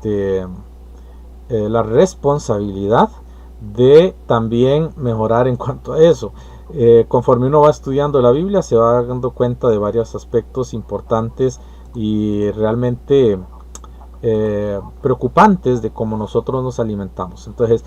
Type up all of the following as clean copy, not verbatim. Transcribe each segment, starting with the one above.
la responsabilidad de también mejorar en cuanto a eso. Conforme uno va estudiando la Biblia, se va dando cuenta de varios aspectos importantes y realmente preocupantes de cómo nosotros nos alimentamos. Entonces,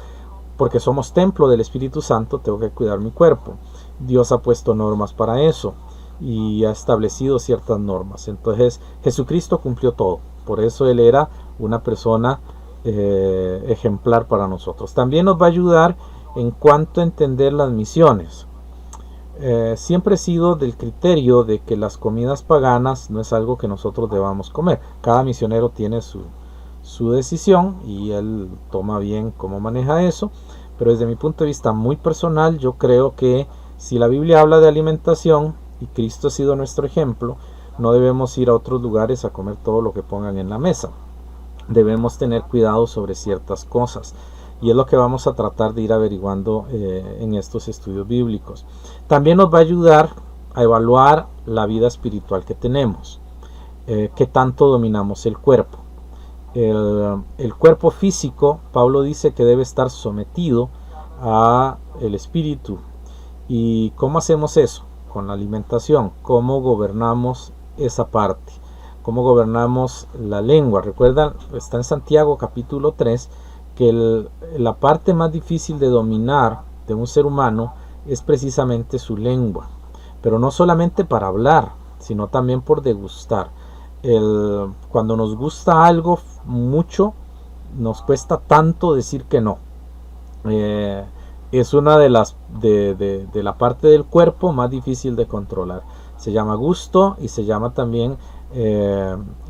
porque somos templo del Espíritu Santo, tengo que cuidar mi cuerpo. Dios ha puesto normas para eso y ha establecido ciertas normas. Entonces, Jesucristo cumplió todo. Por eso Él era una persona ejemplar para nosotros. También nos va a ayudar en cuanto a entender las misiones. Siempre he sido del criterio de que las comidas paganas no es algo que nosotros debamos comer. Cada misionero tiene su decisión y él toma bien cómo maneja eso, pero desde mi punto de vista muy personal, yo creo que si la Biblia habla de alimentación y Cristo ha sido nuestro ejemplo, no debemos ir a otros lugares a comer todo lo que pongan en la mesa. Debemos tener cuidado sobre ciertas cosas y es lo que vamos a tratar de ir averiguando en estos estudios bíblicos. También nos va a ayudar a evaluar la vida espiritual que tenemos, qué tanto dominamos el cuerpo. El cuerpo físico, Pablo dice que debe estar sometido a el espíritu. ¿Y cómo hacemos eso? Con la alimentación. ¿Cómo gobernamos esa parte? ¿Cómo gobernamos la lengua? Recuerdan, está en Santiago capítulo 3 que la parte más difícil de dominar de un ser humano es precisamente su lengua, pero no solamente para hablar, sino también por degustar. Cuando nos gusta algo mucho, nos cuesta tanto decir que no. Es una de la parte del cuerpo más difícil de controlar. Se llama gusto y se llama también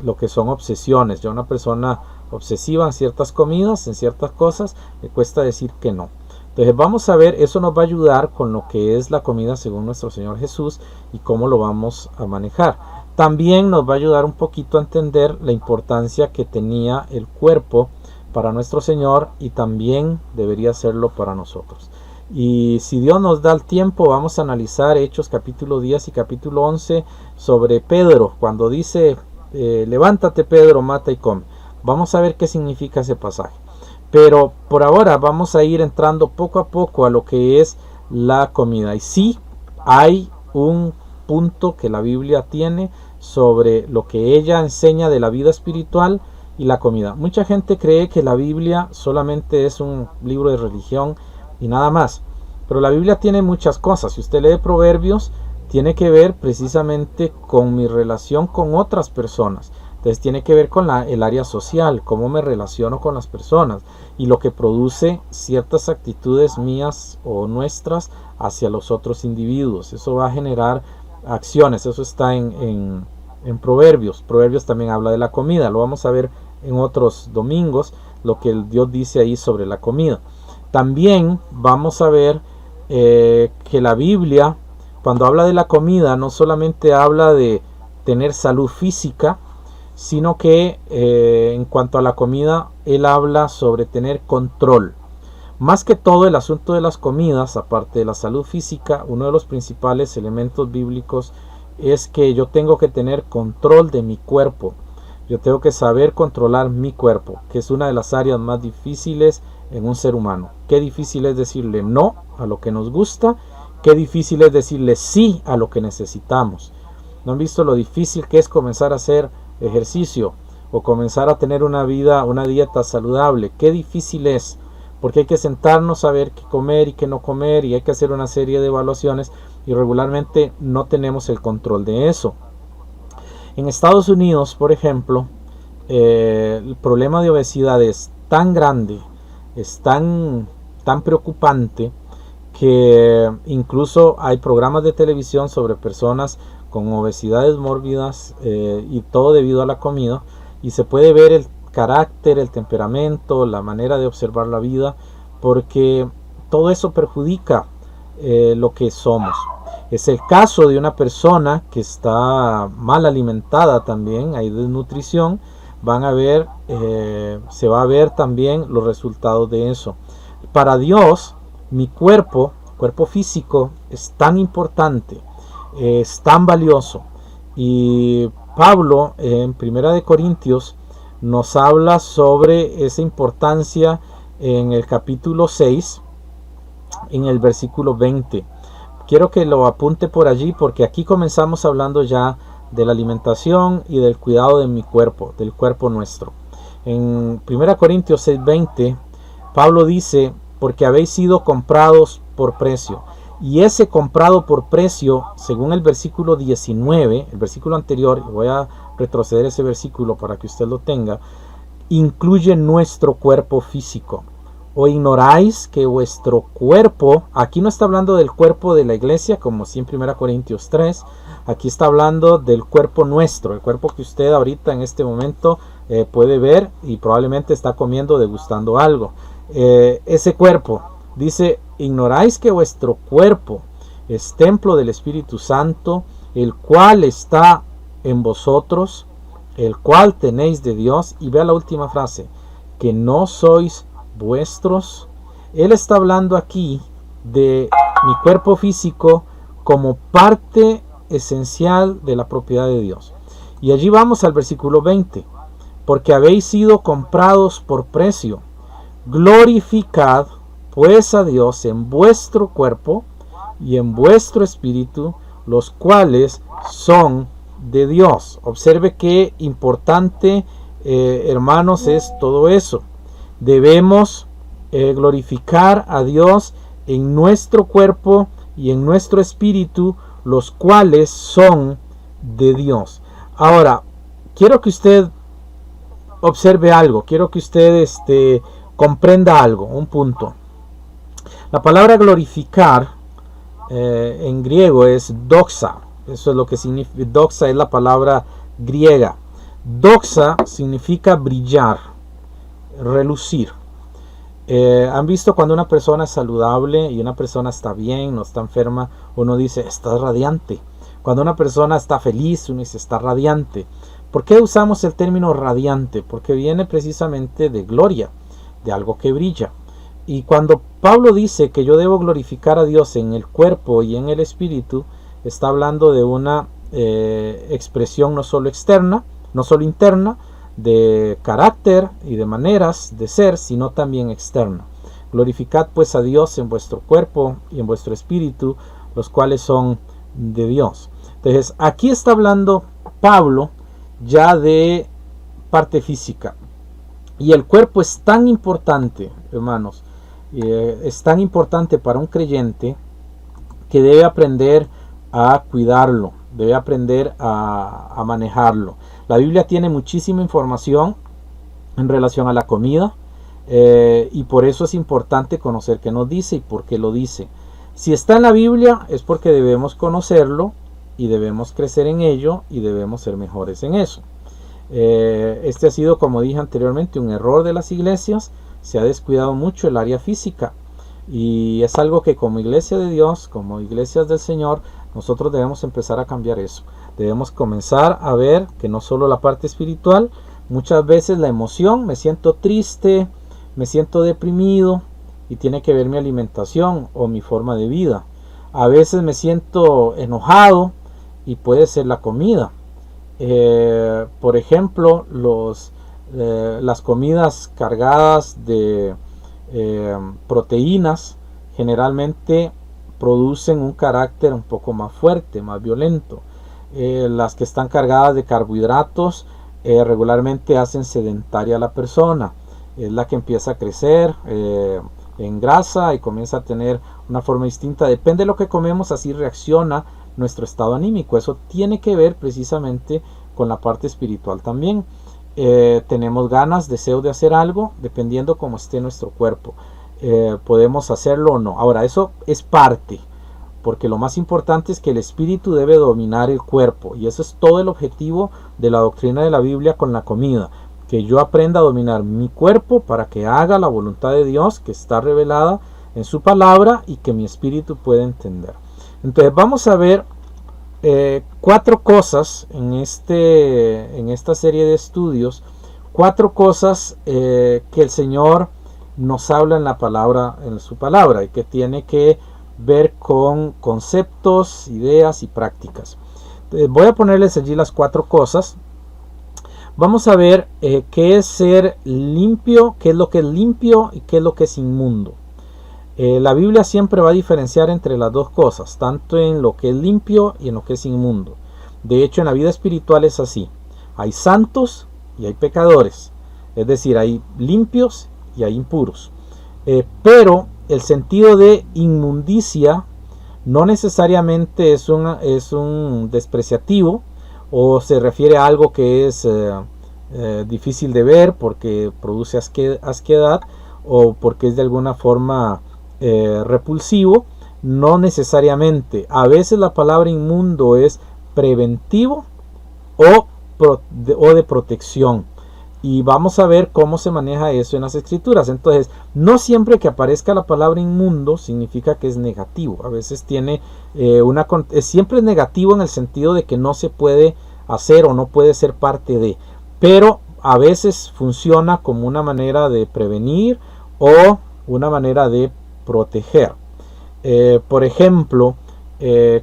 lo que son obsesiones. Ya una persona obsesiva en ciertas comidas, en ciertas cosas, le cuesta decir que no. Entonces vamos a ver, eso nos va a ayudar con lo que es la comida según nuestro Señor Jesús y cómo lo vamos a manejar. También nos va a ayudar un poquito a entender la importancia que tenía el cuerpo para nuestro Señor y también debería serlo para nosotros. Y si Dios nos da el tiempo, vamos a analizar Hechos capítulo 10 y capítulo 11 sobre Pedro, cuando dice, levántate Pedro, mata y come. Vamos a ver qué significa ese pasaje. Pero por ahora vamos a ir entrando poco a poco a lo que es la comida. Y sí, hay un punto que la Biblia tiene sobre lo que ella enseña de la vida espiritual y la comida. Mucha gente cree que la Biblia solamente es un libro de religión y nada más. Pero la Biblia tiene muchas cosas. Si usted lee Proverbios, tiene que ver precisamente con mi relación con otras personas. Entonces tiene que ver con el área social, cómo me relaciono con las personas y lo que produce ciertas actitudes mías o nuestras hacia los otros individuos. Eso va a generar acciones, eso está en Proverbios. Proverbios también habla de la comida, lo vamos a ver en otros domingos, lo que Dios dice ahí sobre la comida. También vamos a ver que la Biblia, cuando habla de la comida, no solamente habla de tener salud física, sino que en cuanto a la comida, él habla sobre tener control. Más que todo el asunto de las comidas, aparte de la salud física, uno de los principales elementos bíblicos es que yo tengo que tener control de mi cuerpo. Yo tengo que saber controlar mi cuerpo, que es una de las áreas más difíciles en un ser humano. Qué difícil es decirle no a lo que nos gusta, qué difícil es decirle sí a lo que necesitamos. ¿No han visto lo difícil que es comenzar a hacer ejercicio o comenzar a tener una dieta saludable? Qué difícil es, porque hay que sentarnos a ver qué comer y qué no comer y hay que hacer una serie de evaluaciones y regularmente no tenemos el control de eso. En Estados Unidos, por ejemplo, el problema de obesidad es tan grande, es tan preocupante que incluso hay programas de televisión sobre personas con obesidades mórbidas y todo debido a la comida, y se puede ver el carácter, el temperamento, la manera de observar la vida, porque todo eso perjudica lo que somos. Es el caso de una persona que está mal alimentada también, hay desnutrición, se va a ver también los resultados de eso. Para Dios, mi cuerpo físico es tan importante, es tan valioso. Y Pablo en Primera de Corintios nos habla sobre esa importancia en el capítulo 6, en el versículo 20. Quiero que lo apunte por allí porque aquí comenzamos hablando ya de la alimentación y del cuidado de mi cuerpo, del cuerpo nuestro. En 1 Corintios 6:20, Pablo dice, porque habéis sido comprados por precio. Y ese comprado por precio, según el versículo 19, el versículo anterior, voy a retroceder ese versículo para que usted lo tenga, incluye nuestro cuerpo físico. ¿O ignoráis que vuestro cuerpo, aquí no está hablando del cuerpo de la iglesia, como sí en 1 Corintios 3, aquí está hablando del cuerpo nuestro, el cuerpo que usted ahorita en este momento puede ver y probablemente está comiendo, degustando algo. Ese cuerpo, dice, ignoráis que vuestro cuerpo es templo del Espíritu Santo, el cual está en vosotros, el cual tenéis de Dios. Y vea la última frase, que no sois vuestros. Él está hablando aquí de mi cuerpo físico como parte esencial de la propiedad de Dios. Y allí vamos al versículo 20, porque habéis sido comprados por precio. Glorificad pues a Dios en vuestro cuerpo y en vuestro espíritu, los cuales son de Dios. Observe qué importante, hermanos, es todo eso. Debemos glorificar a Dios en nuestro cuerpo y en nuestro espíritu, los cuales son de Dios. Ahora, quiero que usted observe algo, quiero que usted comprenda algo, un punto. La palabra glorificar en griego es doxa. Eso es lo que significa. Doxa es la palabra griega. Doxa significa brillar, relucir. ¿Han visto cuando una persona es saludable y una persona está bien, no está enferma? Uno dice, estás radiante. Cuando una persona está feliz, uno dice, está radiante. ¿Por qué usamos el término radiante? Porque viene precisamente de gloria, de algo que brilla. Y cuando Pablo dice que yo debo glorificar a Dios en el cuerpo y en el espíritu, está hablando de una expresión no solo externa, no solo interna, de carácter y de maneras de ser, sino también externa. Glorificad pues a Dios en vuestro cuerpo y en vuestro espíritu, los cuales son de Dios. Entonces, aquí está hablando Pablo ya de parte física. Y el cuerpo es tan importante, hermanos, es tan importante para un creyente que debe aprender a cuidarlo, debe aprender a manejarlo. La Biblia tiene muchísima información en relación a la comida y por eso es importante conocer qué nos dice y por qué lo dice. Si está en la Biblia es porque debemos conocerlo y debemos crecer en ello y debemos ser mejores en eso. Este ha sido, como dije anteriormente, un error de las iglesias. Se ha descuidado mucho el área física y es algo que como iglesia de Dios, como iglesias del Señor, nosotros debemos empezar a cambiar eso. Debemos comenzar a ver que no solo la parte espiritual, muchas veces la emoción, me siento triste, me siento deprimido y tiene que ver mi alimentación o mi forma de vida. A veces me siento enojado y puede ser la comida. Por ejemplo, las comidas cargadas de proteínas generalmente producen un carácter un poco más fuerte, más violento. Las que están cargadas de carbohidratos regularmente hacen sedentaria a la persona. Es la que empieza a crecer en grasa y comienza a tener una forma distinta. Depende de lo que comemos, así reacciona nuestro estado anímico. Eso tiene que ver precisamente con la parte espiritual también. Tenemos ganas, deseo de hacer algo, dependiendo cómo esté nuestro cuerpo. Podemos hacerlo o no. Ahora, eso es parte, porque lo más importante es que el espíritu debe dominar el cuerpo, y eso es todo el objetivo de la doctrina de la Biblia con la comida, que yo aprenda a dominar mi cuerpo para que haga la voluntad de Dios que está revelada en su palabra y que mi espíritu pueda entender. Entonces vamos a ver 4 cosas en esta serie de estudios, 4 cosas que el Señor nos habla en la palabra, en su palabra, y que tiene que ver con conceptos, ideas y prácticas. Voy a ponerles allí las 4 cosas vamos a ver qué es ser limpio, qué es lo que es limpio y qué es lo que es inmundo. La Biblia siempre va a diferenciar entre las dos cosas, tanto en lo que es limpio y en lo que es inmundo. De hecho, en la vida espiritual es así. Hay santos y hay pecadores. Es decir, hay limpios y hay impuros. Pero el sentido de inmundicia no necesariamente es un despreciativo o se refiere a algo que es difícil de ver porque produce asquedad o porque es de alguna forma repulsivo. No necesariamente. A veces la palabra inmundo es preventivo o de protección. Y vamos a ver cómo se maneja eso en las escrituras. Entonces, no siempre que aparezca la palabra inmundo significa que es negativo. A veces tiene siempre es negativo en el sentido de que no se puede hacer o no puede ser parte de. Pero a veces funciona como una manera de prevenir o una manera de proteger. Por ejemplo,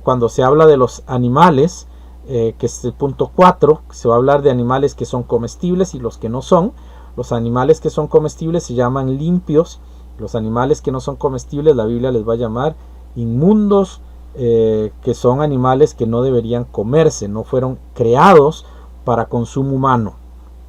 cuando se habla de los animales, que es el punto 4, se va a hablar de animales que son comestibles y los que no son. Los animales que son comestibles se llaman limpios. Los animales que no son comestibles la Biblia les va a llamar inmundos, que son animales que no deberían comerse, no fueron creados para consumo humano.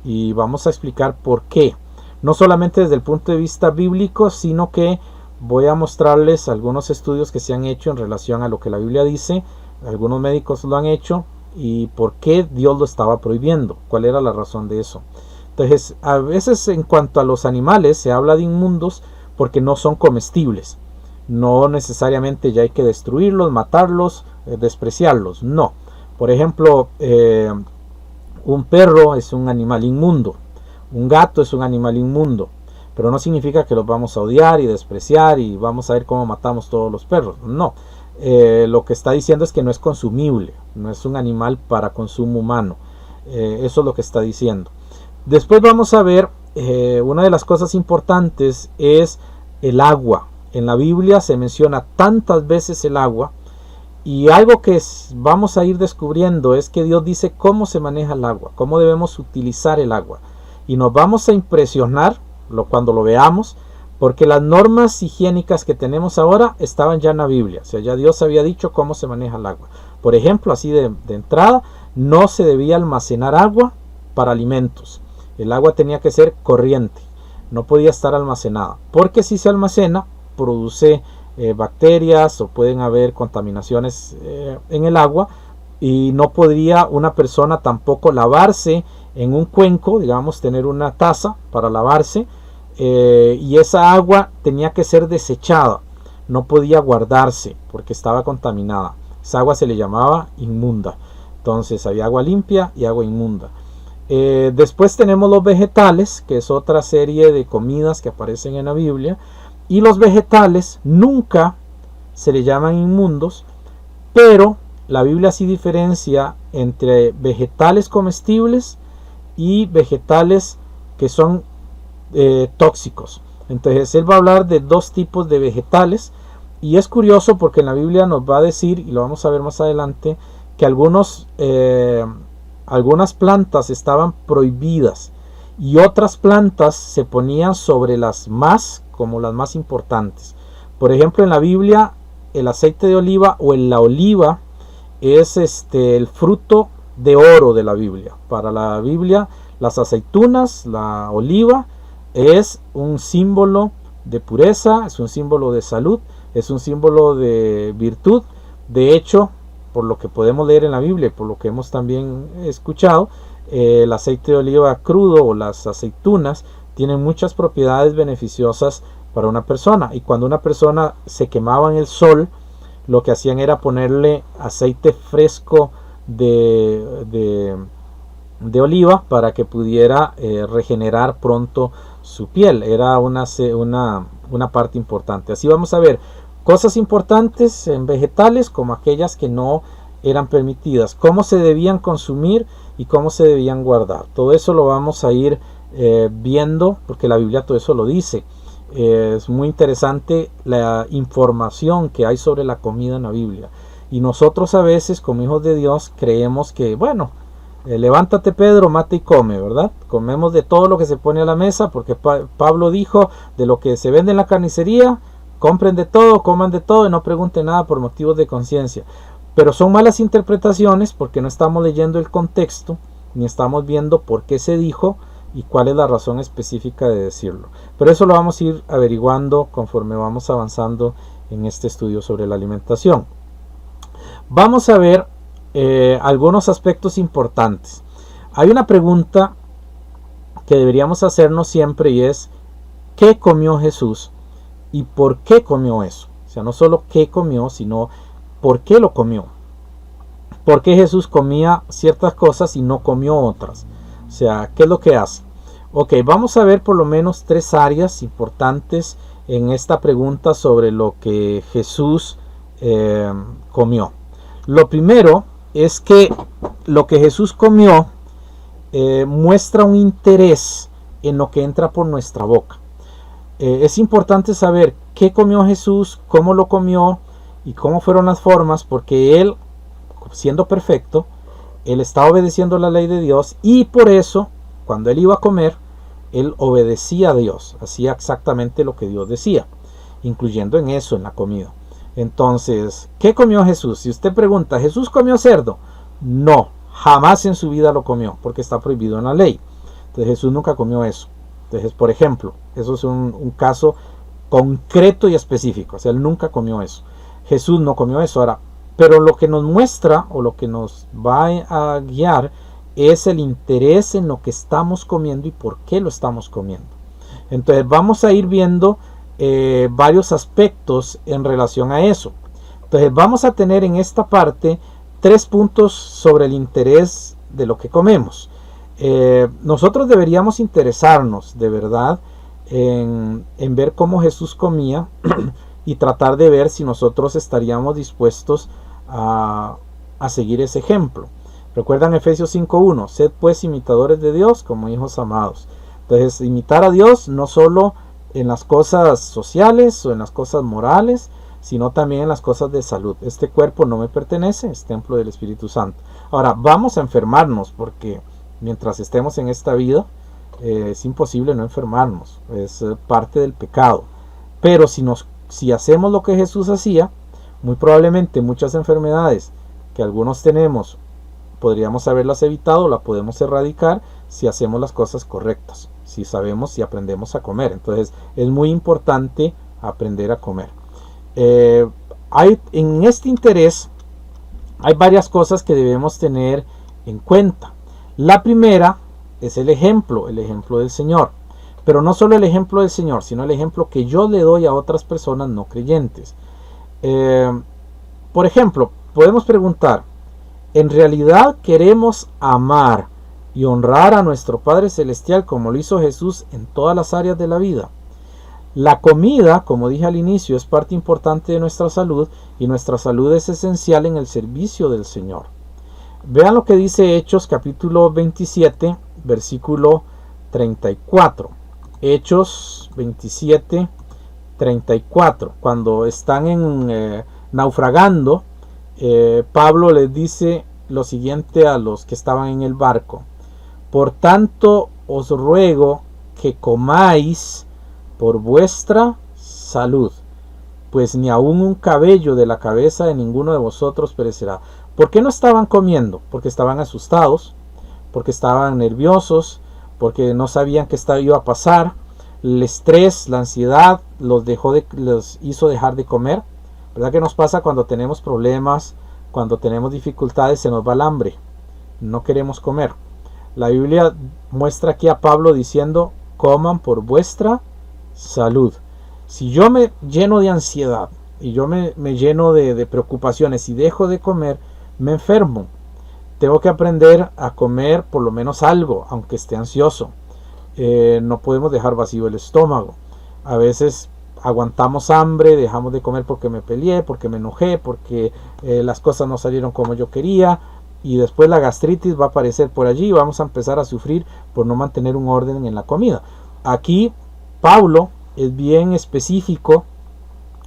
Y vamos a explicar por qué. No solamente desde el punto de vista bíblico, sino que voy a mostrarles algunos estudios que se han hecho en relación a lo que la Biblia dice. Algunos médicos lo han hecho y por qué Dios lo estaba prohibiendo, cuál era la razón de eso. Entonces, a veces en cuanto a los animales se habla de inmundos porque no son comestibles. No necesariamente ya hay que destruirlos, matarlos, despreciarlos. No. Por ejemplo, un perro es un animal inmundo. Un gato es un animal inmundo. Pero no significa que los vamos a odiar y despreciar y vamos a ver cómo matamos todos los perros. No. Lo que está diciendo es que no es consumible, no es un animal para consumo humano. Eso es lo que está diciendo. Después vamos a ver, una de las cosas importantes es el agua. En la Biblia se menciona tantas veces el agua y algo que vamos a ir descubriendo es que Dios dice cómo se maneja el agua, cómo debemos utilizar el agua. Y nos vamos a impresionar cuando lo veamos, porque las normas higiénicas que tenemos ahora estaban ya en la Biblia. O sea, ya Dios había dicho cómo se maneja el agua. Por ejemplo, así de entrada, no se debía almacenar agua para alimentos. El agua tenía que ser corriente. No podía estar almacenada. Porque si se almacena, produce bacterias o pueden haber contaminaciones en el agua. Y no podría una persona tampoco lavarse en un cuenco, digamos, tener una taza para lavarse. Y esa agua tenía que ser desechada, no podía guardarse porque estaba contaminada. Esa agua se le llamaba inmunda. Entonces había agua limpia y agua inmunda. Después tenemos los vegetales, que es otra serie de comidas que aparecen en la Biblia. Y los vegetales nunca se le llaman inmundos, pero la Biblia sí diferencia entre vegetales comestibles y vegetales que son tóxicos. Entonces él va a hablar de dos tipos de vegetales y es curioso porque en la Biblia nos va a decir, y lo vamos a ver más adelante, que algunas plantas estaban prohibidas y otras plantas se ponían sobre las más, como las más importantes. Por ejemplo, en la Biblia el aceite de oliva o la oliva es el fruto de oro de la Biblia. Para la Biblia las aceitunas, la oliva, es un símbolo de pureza, es un símbolo de salud, es un símbolo de virtud. De hecho, por lo que podemos leer en la Biblia, por lo que hemos también escuchado, el aceite de oliva crudo o las aceitunas tienen muchas propiedades beneficiosas para una persona. Y cuando una persona se quemaba en el sol, lo que hacían era ponerle aceite fresco de oliva para que pudiera regenerar pronto su piel. Era una parte importante. Así vamos a ver cosas importantes en vegetales como aquellas que no eran permitidas, cómo se debían consumir y cómo se debían guardar. Todo eso lo vamos a ir viendo porque la Biblia todo eso lo dice. Es muy interesante la información que hay sobre la comida en la Biblia. Y nosotros a veces como hijos de Dios creemos que, bueno, levántate Pedro, mata y come, ¿verdad? Comemos de todo lo que se pone a la mesa, porque Pablo dijo, de lo que se vende en la carnicería, compren de todo, coman de todo y no pregunten nada por motivos de conciencia. Pero son malas interpretaciones porque no estamos leyendo el contexto, ni estamos viendo por qué se dijo y cuál es la razón específica de decirlo. Pero eso lo vamos a ir averiguando conforme vamos avanzando en este estudio sobre la alimentación. Vamos a ver algunos aspectos importantes. Hay una pregunta que deberíamos hacernos siempre y es: ¿qué comió Jesús y por qué comió eso? O sea, no solo qué comió, sino por qué lo comió. ¿Por qué Jesús comía ciertas cosas y no comió otras? O sea, ¿qué es lo que hace? Ok, vamos a ver por lo menos 3 áreas importantes en esta pregunta sobre lo que Jesús comió. Lo primero es que lo que Jesús comió muestra un interés en lo que entra por nuestra boca. Es importante saber qué comió Jesús, cómo lo comió y cómo fueron las formas, porque Él, siendo perfecto, Él estaba obedeciendo la ley de Dios, y por eso, cuando Él iba a comer, Él obedecía a Dios, hacía exactamente lo que Dios decía, incluyendo en eso, en la comida. Entonces, ¿qué comió Jesús? Si usted pregunta, ¿Jesús comió cerdo? No, jamás en su vida lo comió, porque está prohibido en la ley. Entonces Jesús nunca comió eso. Entonces, por ejemplo, eso es un caso concreto y específico. O sea, Él nunca comió eso. Jesús no comió eso. Ahora, pero lo que nos muestra o lo que nos va a guiar es el interés en lo que estamos comiendo y por qué lo estamos comiendo. Entonces vamos a ir viendo varios aspectos en relación a eso. Entonces vamos a tener en esta parte 3 puntos sobre el interés de lo que comemos. Nosotros deberíamos interesarnos de verdad en ver cómo Jesús comía y tratar de ver si nosotros estaríamos dispuestos a seguir ese ejemplo. Recuerdan Efesios 5:1, sed pues imitadores de Dios como hijos amados. Entonces, imitar a Dios no solo en las cosas sociales o en las cosas morales, sino también en las cosas de salud. Este cuerpo no me pertenece, es templo del Espíritu Santo. Ahora, vamos a enfermarnos porque mientras estemos en esta vida es imposible no enfermarnos, es parte del pecado. Pero si hacemos lo que Jesús hacía, muy probablemente muchas enfermedades que algunos tenemos podríamos haberlas evitado, la podemos erradicar si hacemos las cosas correctas, si sabemos y aprendemos a comer. Entonces es muy importante aprender a comer. En este interés hay varias cosas que debemos tener en cuenta. La primera es el ejemplo del Señor. Pero no solo el ejemplo del Señor, sino el ejemplo que yo le doy a otras personas no creyentes. Por ejemplo, podemos preguntar, ¿en realidad queremos amar y honrar a nuestro Padre Celestial como lo hizo Jesús en todas las áreas de la vida? La comida, como dije al inicio, es parte importante de nuestra salud, y nuestra salud es esencial en el servicio del Señor. Vean lo que dice Hechos capítulo 27, versículo 34. Hechos 27, 34. Cuando están naufragando, Pablo les dice lo siguiente a los que estaban en el barco: por tanto os ruego que comáis por vuestra salud, pues ni aun un cabello de la cabeza de ninguno de vosotros perecerá. ¿Por qué no estaban comiendo? Porque estaban asustados, porque estaban nerviosos, porque no sabían qué iba a pasar. El estrés, la ansiedad los hizo dejar de comer. ¿Verdad que nos pasa cuando tenemos problemas, cuando tenemos dificultades? Se nos va el hambre, no queremos comer. La Biblia muestra aquí a Pablo diciendo: coman por vuestra salud. Si yo me lleno de ansiedad y yo me lleno de preocupaciones y dejo de comer, me enfermo. Tengo que aprender a comer por lo menos algo, aunque esté ansioso. No podemos dejar vacío el estómago. A veces aguantamos hambre, dejamos de comer porque me peleé, porque me enojé, porque las cosas no salieron como yo quería, y después la gastritis va a aparecer por allí y vamos a empezar a sufrir por no mantener un orden en la comida. Aquí Pablo es bien específico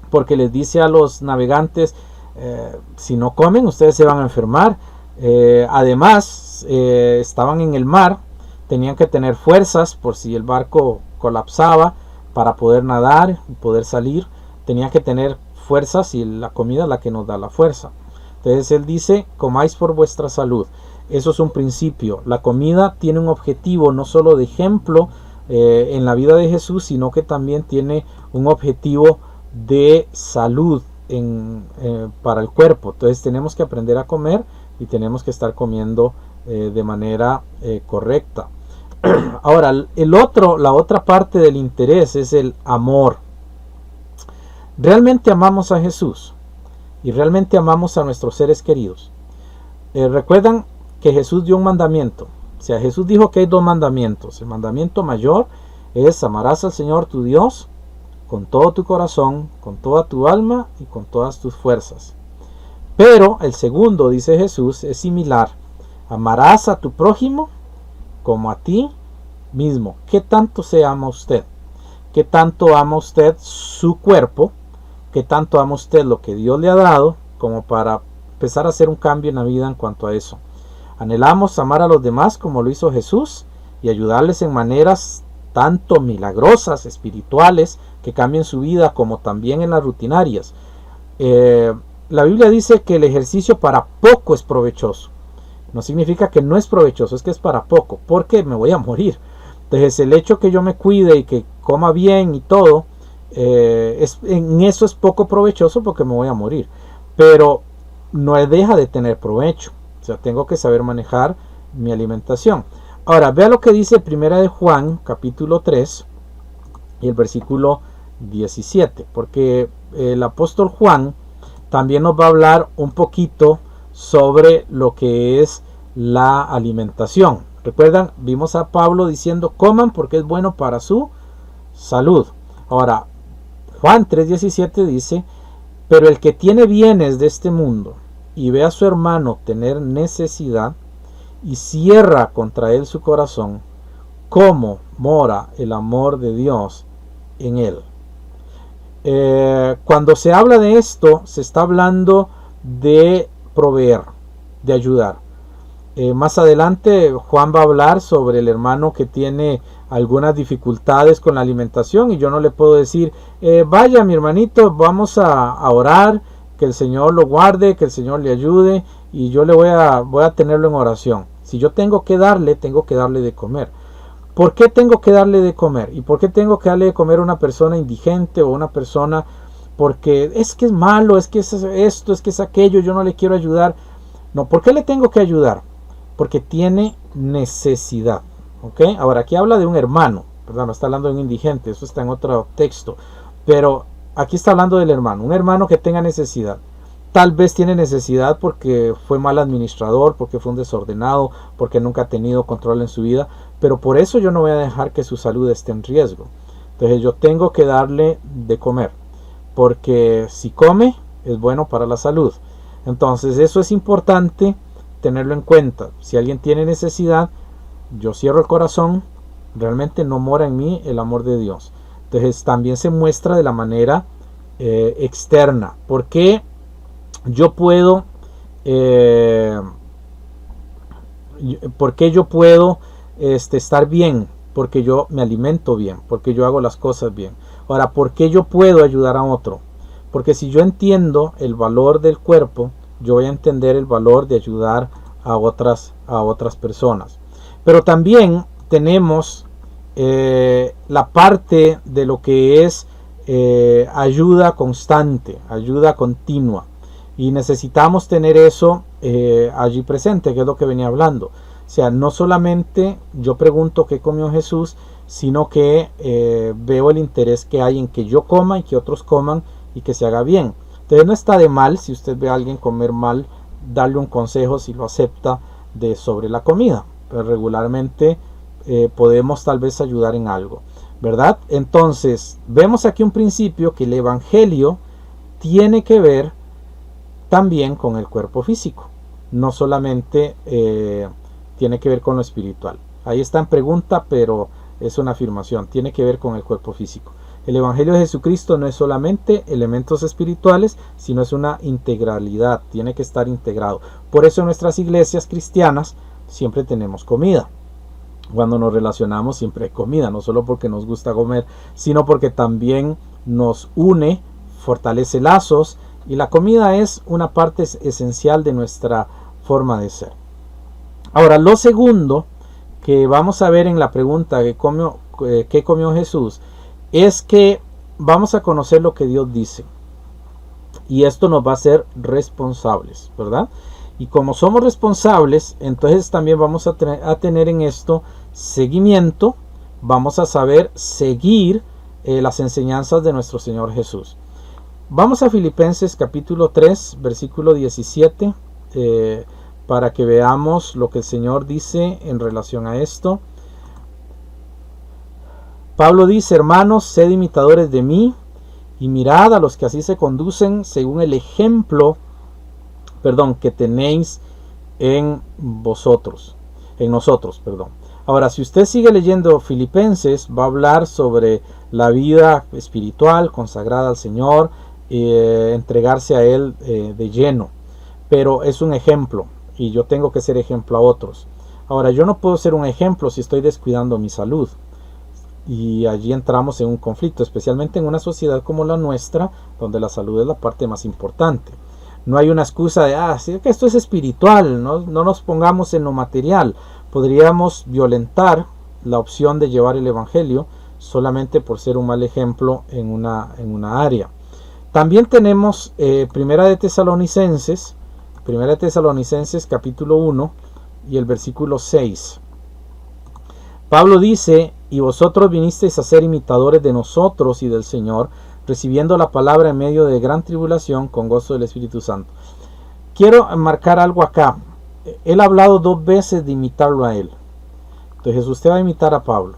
porque les dice a los navegantes: si no comen, ustedes se van a enfermar. Además, estaban en el mar, tenían que tener fuerzas por si el barco colapsaba para poder nadar y poder salir. Tenían que tener fuerzas y la comida es la que nos da la fuerza. Entonces él dice, comáis por vuestra salud. Eso es un principio. La comida tiene un objetivo no solo de ejemplo en la vida de Jesús, sino que también tiene un objetivo de salud para el cuerpo. Entonces tenemos que aprender a comer y tenemos que estar comiendo de manera correcta. Ahora, la otra parte del interés es el amor. ¿Realmente amamos a Jesús? ¿Y realmente amamos a nuestros seres queridos? Recuerdan que Jesús dio un mandamiento. O sea, Jesús dijo que hay dos mandamientos. El mandamiento mayor es: amarás al Señor tu Dios con todo tu corazón, con toda tu alma y con todas tus fuerzas. Pero el segundo, dice Jesús, es similar: amarás a tu prójimo como a ti mismo. ¿Qué tanto se ama usted? ¿Qué tanto ama usted su cuerpo? ¿Qué tanto ama usted lo que Dios le ha dado como para empezar a hacer un cambio en la vida en cuanto a eso? Anhelamos amar a los demás como lo hizo Jesús y ayudarles en maneras tanto milagrosas, espirituales, que cambien su vida, como también en las rutinarias. La Biblia dice que el ejercicio para poco es provechoso. No significa que no es provechoso, es que es para poco, porque me voy a morir. Entonces el hecho que yo me cuide y que coma bien y todo, en eso es poco provechoso porque me voy a morir. Pero no deja de tener provecho. O sea, tengo que saber manejar mi alimentación. Ahora, vea lo que dice Primera de Juan, capítulo 3, y el versículo 17. Porque el apóstol Juan también nos va a hablar un poquito sobre lo que es la alimentación. Recuerdan, vimos a Pablo diciendo: coman porque es bueno para su salud. Ahora, Juan 3:17 dice: pero el que tiene bienes de este mundo y ve a su hermano tener necesidad y cierra contra él su corazón, ¿cómo mora el amor de Dios en él? Cuando se habla de esto, se está hablando de proveer, de ayudar. Más adelante Juan va a hablar sobre el hermano que tiene algunas dificultades con la alimentación y yo no le puedo decir: vaya mi hermanito, vamos a orar, que el Señor lo guarde, que el Señor le ayude y yo le voy a tenerlo en oración. Si yo tengo que darle de comer. ¿Por qué tengo que darle de comer? ¿Y por qué tengo que darle de comer a una persona indigente o una persona porque es que es malo, es que es esto, es que es aquello, yo no le quiero ayudar? No, ¿por qué le tengo que ayudar? Porque tiene necesidad. ¿Ok? Ahora, aquí habla de un hermano, ¿verdad? No está hablando de un indigente, eso está en otro texto. Pero aquí está hablando del hermano, un hermano que tenga necesidad. Tal vez tiene necesidad porque fue mal administrador, porque fue un desordenado, porque nunca ha tenido control en su vida. Pero por eso yo no voy a dejar que su salud esté en riesgo. Entonces yo tengo que darle de comer, porque si come es bueno para la salud. Entonces eso es importante tenerlo en cuenta. Si alguien tiene necesidad, yo cierro el corazón, realmente no mora en mí el amor de Dios. Entonces también se muestra de la manera externa. Porque yo puedo estar bien, porque yo me alimento bien, porque yo hago las cosas bien. Ahora, ¿por qué yo puedo ayudar a otro? Porque si yo entiendo el valor del cuerpo, yo voy a entender el valor de ayudar a otras personas. Pero también tenemos la parte de lo que es ayuda constante, ayuda continua. Y necesitamos tener eso allí presente, que es lo que venía hablando. O sea, no solamente yo pregunto qué comió Jesús, sino que veo el interés que hay en que yo coma y que otros coman y que se haga bien. Entonces no está de mal, si usted ve a alguien comer mal, darle un consejo si lo acepta sobre la comida. Pero regularmente podemos tal vez ayudar en algo, ¿verdad? Entonces vemos aquí un principio, que el evangelio tiene que ver también con el cuerpo físico, no solamente tiene que ver con lo espiritual. Ahí está en pregunta, pero es una afirmación, tiene que ver con el cuerpo físico. El evangelio de Jesucristo no es solamente elementos espirituales, sino es una integralidad, tiene que estar integrado. Por eso en nuestras iglesias cristianas siempre tenemos comida. Cuando nos relacionamos siempre hay comida, no solo porque nos gusta comer, sino porque también nos une, fortalece lazos, y la comida es una parte esencial de nuestra forma de ser. Ahora, lo segundo que vamos a ver en la pregunta ¿qué comió Jesús? Es que vamos a conocer lo que Dios dice. Y esto nos va a hacer responsables, ¿verdad? Y como somos responsables, entonces también vamos a tener en esto seguimiento. Vamos a saber seguir las enseñanzas de nuestro Señor Jesús. Vamos a Filipenses capítulo 3, versículo 17, para que veamos lo que el Señor dice en relación a esto. Pablo dice: hermanos, sed imitadores de mí, y mirad a los que así se conducen según el ejemplo que tenéis en nosotros. Ahora, si usted sigue leyendo Filipenses, va a hablar sobre la vida espiritual consagrada al Señor, entregarse a Él de lleno. Pero es un ejemplo, y yo tengo que ser ejemplo a otros. Ahora, yo no puedo ser un ejemplo si estoy descuidando mi salud. Y allí entramos en un conflicto, especialmente en una sociedad como la nuestra, donde la salud es la parte más importante. No hay una excusa de, sí, que esto es espiritual, no nos pongamos en lo material. Podríamos violentar la opción de llevar el evangelio solamente por ser un mal ejemplo en una área. También tenemos Primera de Tesalonicenses capítulo 1 y el versículo 6. Pablo dice: y vosotros vinisteis a ser imitadores de nosotros y del Señor, recibiendo la palabra en medio de gran tribulación con gozo del Espíritu Santo. Quiero marcar algo acá. Él ha hablado 2 veces de imitarlo a él. Entonces usted va a imitar a Pablo,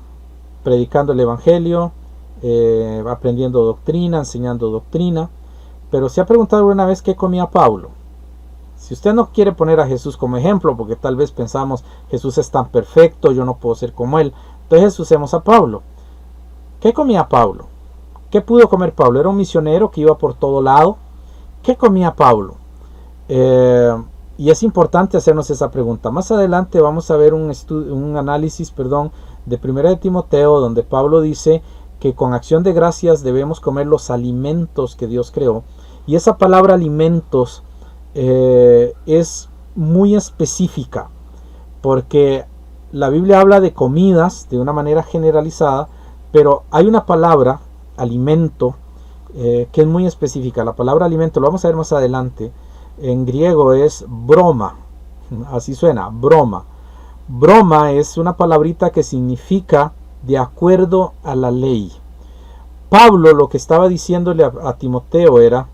predicando el evangelio, aprendiendo doctrina, enseñando doctrina. Pero ¿se ha preguntado alguna vez qué comía Pablo? Si usted no quiere poner a Jesús como ejemplo, porque tal vez pensamos Jesús es tan perfecto, yo no puedo ser como él, entonces usemos a Pablo. ¿Qué comía Pablo? ¿Qué pudo comer Pablo? Era un misionero que iba por todo lado. ¿Qué comía Pablo? Y es importante hacernos esa pregunta. Más adelante vamos a ver un análisis de 1 de Timoteo, donde Pablo dice que con acción de gracias debemos comer los alimentos que Dios creó. Y esa palabra alimentos es muy específica, porque la Biblia habla de comidas de una manera generalizada, pero hay una palabra, alimento, que es muy específica. La palabra alimento, lo vamos a ver más adelante, en griego es broma, así suena, broma. Broma es una palabrita que significa de acuerdo a la ley. Pablo lo que estaba diciéndole a Timoteo era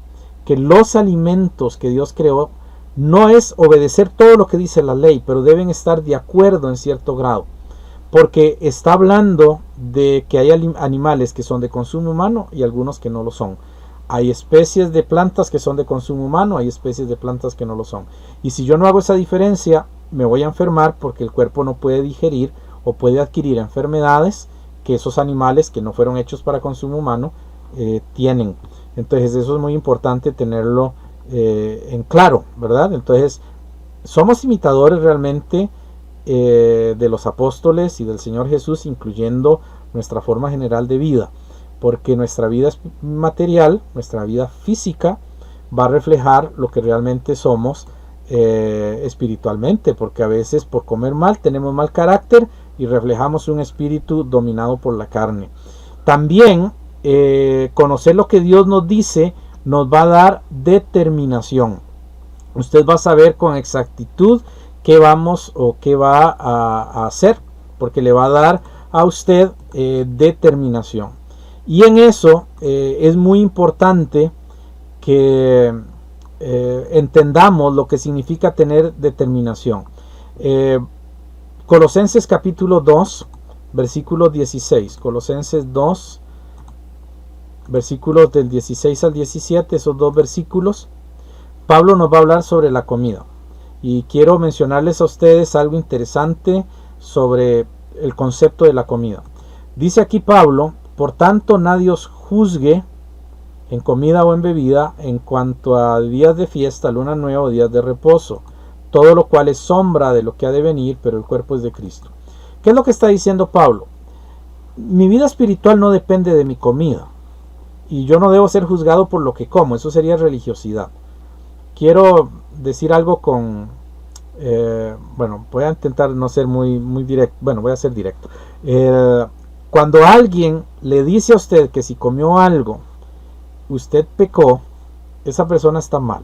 que los alimentos que Dios creó no es obedecer todo lo que dice la ley, pero deben estar de acuerdo en cierto grado, porque está hablando de que hay animales que son de consumo humano y algunos que no lo son. Hay especies de plantas que son de consumo humano, hay especies de plantas que no lo son. Y si yo no hago esa diferencia, me voy a enfermar, porque el cuerpo no puede digerir o puede adquirir enfermedades que esos animales que no fueron hechos para consumo humano tienen. Entonces eso es muy importante tenerlo en claro, ¿verdad? Entonces somos imitadores realmente de los apóstoles y del Señor Jesús, incluyendo nuestra forma general de vida, porque nuestra vida material, nuestra vida física, va a reflejar lo que realmente somos espiritualmente, porque a veces por comer mal tenemos mal carácter y reflejamos un espíritu dominado por la carne. También conocer lo que Dios nos dice nos va a dar determinación. Usted va a saber con exactitud qué vamos o qué va a hacer, porque le va a dar a usted determinación. Y en eso es muy importante que entendamos lo que significa tener determinación. Colosenses capítulo 2, versículo 16. Colosenses 2, versículos del 16 al 17, esos 2 versículos. Pablo nos va a hablar sobre la comida. Y quiero mencionarles a ustedes algo interesante sobre el concepto de la comida. Dice aquí Pablo: por tanto nadie os juzgue en comida o en bebida en cuanto a días de fiesta, luna nueva o días de reposo. todo lo cual es sombra de lo que ha de venir, pero el cuerpo es de Cristo. ¿Qué es lo que está diciendo Pablo? Mi vida espiritual no depende de mi comida, y yo no debo ser juzgado por lo que como, eso sería religiosidad. Quiero decir algo con... bueno, voy a intentar no ser muy directo, bueno, voy a ser directo. Cuando alguien le dice a usted que si comió algo, usted pecó, esa persona está mal.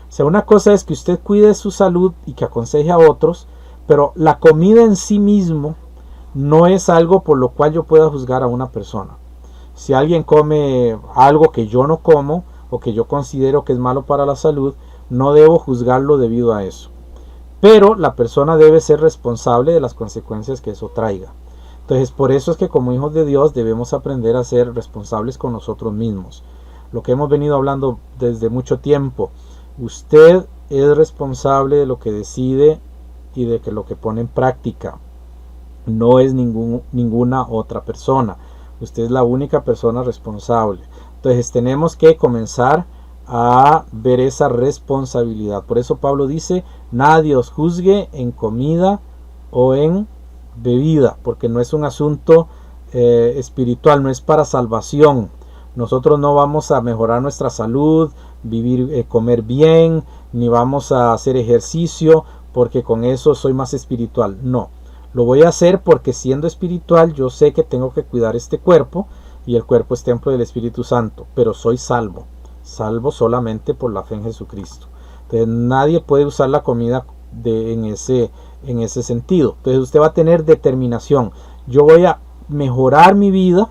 O sea, una cosa es que usted cuide su salud y que aconseje a otros, pero la comida en sí mismo no es algo por lo cual yo pueda juzgar a una persona. Si alguien come algo que yo no como o que yo considero que es malo para la salud, no debo juzgarlo debido a eso. Pero la persona debe ser responsable de las consecuencias que eso traiga. Entonces, por eso es que como hijos de Dios debemos aprender a ser responsables con nosotros mismos. Lo que hemos venido hablando desde mucho tiempo. Usted es responsable de lo que decide y de que lo que pone en práctica. No es ninguna otra persona. Usted es la única persona responsable. Entonces tenemos que comenzar a ver esa responsabilidad. Por eso Pablo dice, nadie os juzgue en comida o en bebida, porque no es un asunto espiritual, no es para salvación. Nosotros no vamos a mejorar nuestra salud, comer bien, ni vamos a hacer ejercicio porque con eso soy más espiritual. No, lo voy a hacer porque siendo espiritual yo sé que tengo que cuidar este cuerpo y el cuerpo es templo del Espíritu Santo, pero soy salvo solamente por la fe en Jesucristo. Entonces nadie puede usar la comida en ese sentido. Entonces usted va a tener determinación. Yo voy a mejorar mi vida,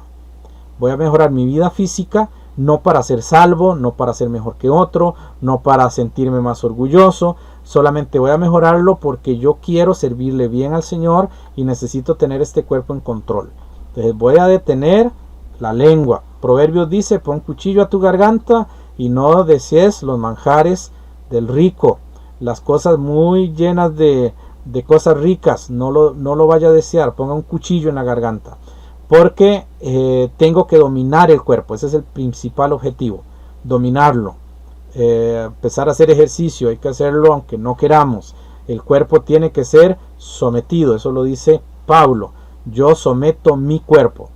física, no para ser salvo, no para ser mejor que otro, no para sentirme más orgulloso, solamente voy a mejorarlo porque yo quiero servirle bien al Señor y necesito tener este cuerpo en control. Entonces voy a detener la lengua. Proverbios dice, pon cuchillo a tu garganta y no desees los manjares del rico. Las cosas muy llenas de cosas ricas, no lo vaya a desear, ponga un cuchillo en la garganta. Porque tengo que dominar el cuerpo, ese es el principal objetivo, dominarlo. Empezar a hacer ejercicio, hay que hacerlo aunque no queramos. El cuerpo tiene que ser sometido, eso lo dice Pablo. Yo someto mi cuerpo.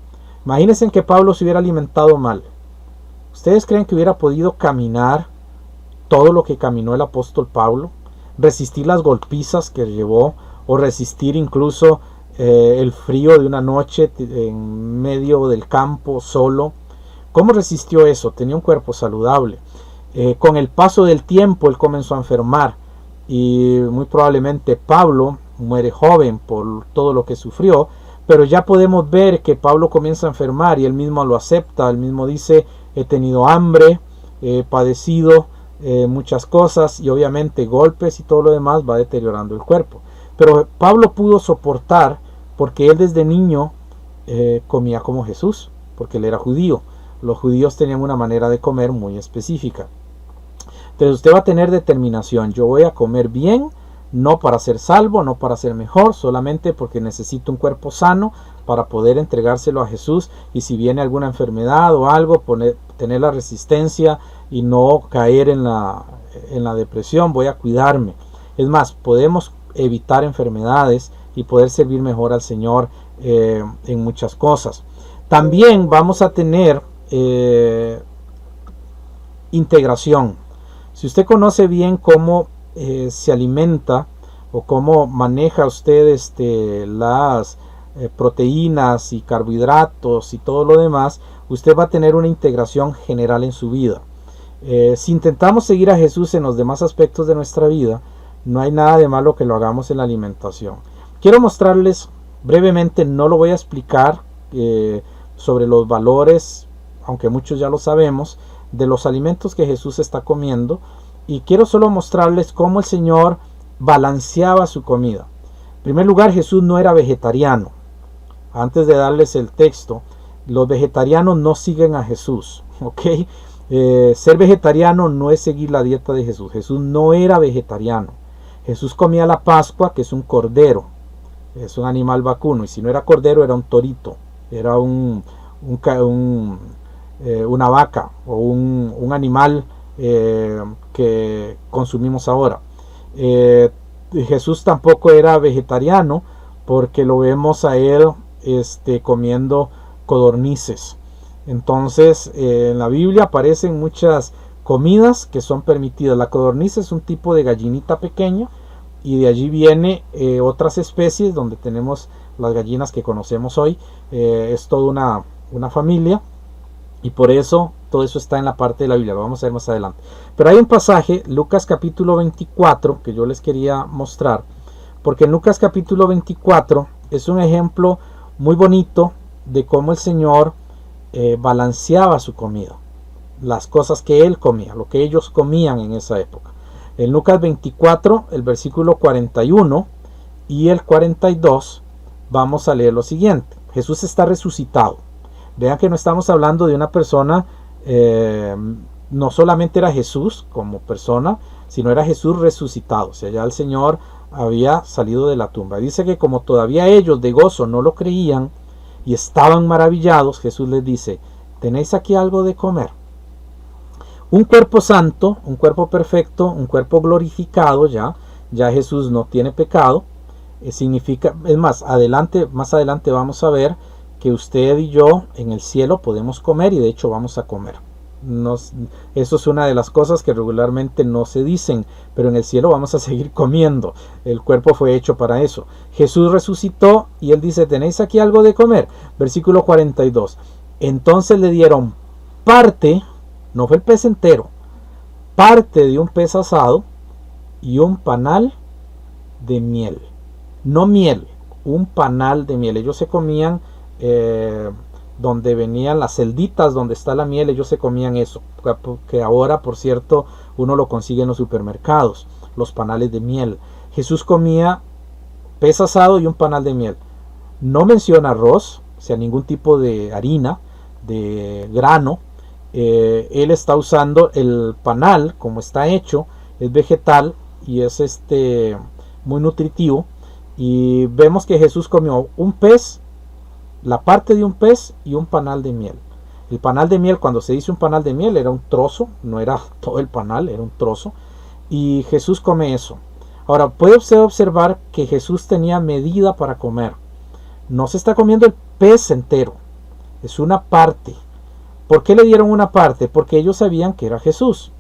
Imagínense que Pablo se hubiera alimentado mal. ¿Ustedes creen que hubiera podido caminar todo lo que caminó el apóstol Pablo? Resistir las golpizas que llevó, o resistir incluso el frío de una noche en medio del campo solo. ¿Cómo resistió eso? Tenía un cuerpo saludable. Con el paso del tiempo él comenzó a enfermar y muy probablemente Pablo muere joven por todo lo que sufrió, pero ya podemos ver que Pablo comienza a enfermar y él mismo lo acepta. Él mismo dice, he tenido hambre, he padecido muchas cosas y obviamente golpes y todo lo demás va deteriorando el cuerpo. Pero Pablo pudo soportar porque él desde niño comía como Jesús, porque él era judío. Los judíos tenían una manera de comer muy específica. Entonces usted va a tener determinación. Yo voy a comer bien, no para ser salvo, no para ser mejor, solamente porque necesito un cuerpo sano para poder entregárselo a Jesús. Y si viene alguna enfermedad o algo, tener la resistencia y no caer en la depresión, voy a cuidarme. Es más, podemos evitar enfermedades y poder servir mejor al Señor en muchas cosas. También vamos a tener integración. Si usted conoce bien cómo se alimenta o cómo maneja usted las proteínas y carbohidratos y todo lo demás, usted va a tener una integración general en su vida. Si intentamos seguir a Jesús en los demás aspectos de nuestra vida, no hay nada de malo que lo hagamos en la alimentación. Quiero mostrarles brevemente, no lo voy a explicar sobre los valores, aunque muchos ya lo sabemos, de los alimentos que Jesús está comiendo, y quiero solo mostrarles cómo el Señor balanceaba su comida. En primer lugar, Jesús no era vegetariano. Antes de darles el texto, los vegetarianos no siguen a Jesús, ¿ok? Ser vegetariano no es seguir la dieta de Jesús. Jesús no era vegetariano. Jesús comía la Pascua, que es un cordero, es un animal vacuno, y si no era cordero era un torito, era una vaca o un animal que consumimos ahora. Jesús tampoco era vegetariano, porque lo vemos a él comiendo codornices. Entonces en la Biblia aparecen muchas comidas que son permitidas. La codorniz es un tipo de gallinita pequeña, y de allí viene otras especies donde tenemos las gallinas que conocemos hoy. Es toda una familia, y por eso todo eso está en la parte de la Biblia. Lo vamos a ver más adelante. Pero hay un pasaje, Lucas capítulo 24, que yo les quería mostrar, porque en Lucas capítulo 24 es un ejemplo muy bonito de cómo el Señor balanceaba su comida, las cosas que él comía, lo que ellos comían en esa época. En Lucas 24, el versículo 41 y el 42, vamos a leer lo siguiente. Jesús está resucitado. Vean que no estamos hablando de una persona, no solamente era Jesús como persona, sino era Jesús resucitado. O sea, ya el Señor había salido de la tumba. Dice que como todavía ellos de gozo no lo creían y estaban maravillados, Jesús les dice: ¿tenéis aquí algo de comer? Un cuerpo santo, un cuerpo perfecto, un cuerpo glorificado, ya Jesús no tiene pecado. Significa, es más adelante vamos a ver que usted y yo en el cielo podemos comer, y de hecho vamos a comer. Eso es una de las cosas que regularmente no se dicen, pero en el cielo vamos a seguir comiendo. El cuerpo fue hecho para eso. Jesús resucitó y él dice: ¿tenéis aquí algo de comer? Versículo 42. Entonces le dieron parte, no fue el pez entero, parte de un pez asado y un panal de miel. No miel, un panal de miel. Ellos se comían donde venían las celditas, donde está la miel, ellos se comían eso, que ahora, por cierto, uno lo consigue en los supermercados, los panales de miel. Jesús comía pez asado y un panal de miel. No menciona arroz, o sea, ningún tipo de harina, de grano. Él está usando el panal como está hecho, es vegetal y es muy nutritivo. Y vemos que Jesús comió un pez, la parte de un pez y un panal de miel. El panal de miel, cuando se dice un panal de miel, era un trozo, no era todo el panal, era un trozo. Y Jesús come eso. Ahora, puede usted observar que Jesús tenía medida para comer. No se está comiendo el pez entero, es una parte. ¿Por qué le dieron una parte? Porque ellos sabían que era Jesús.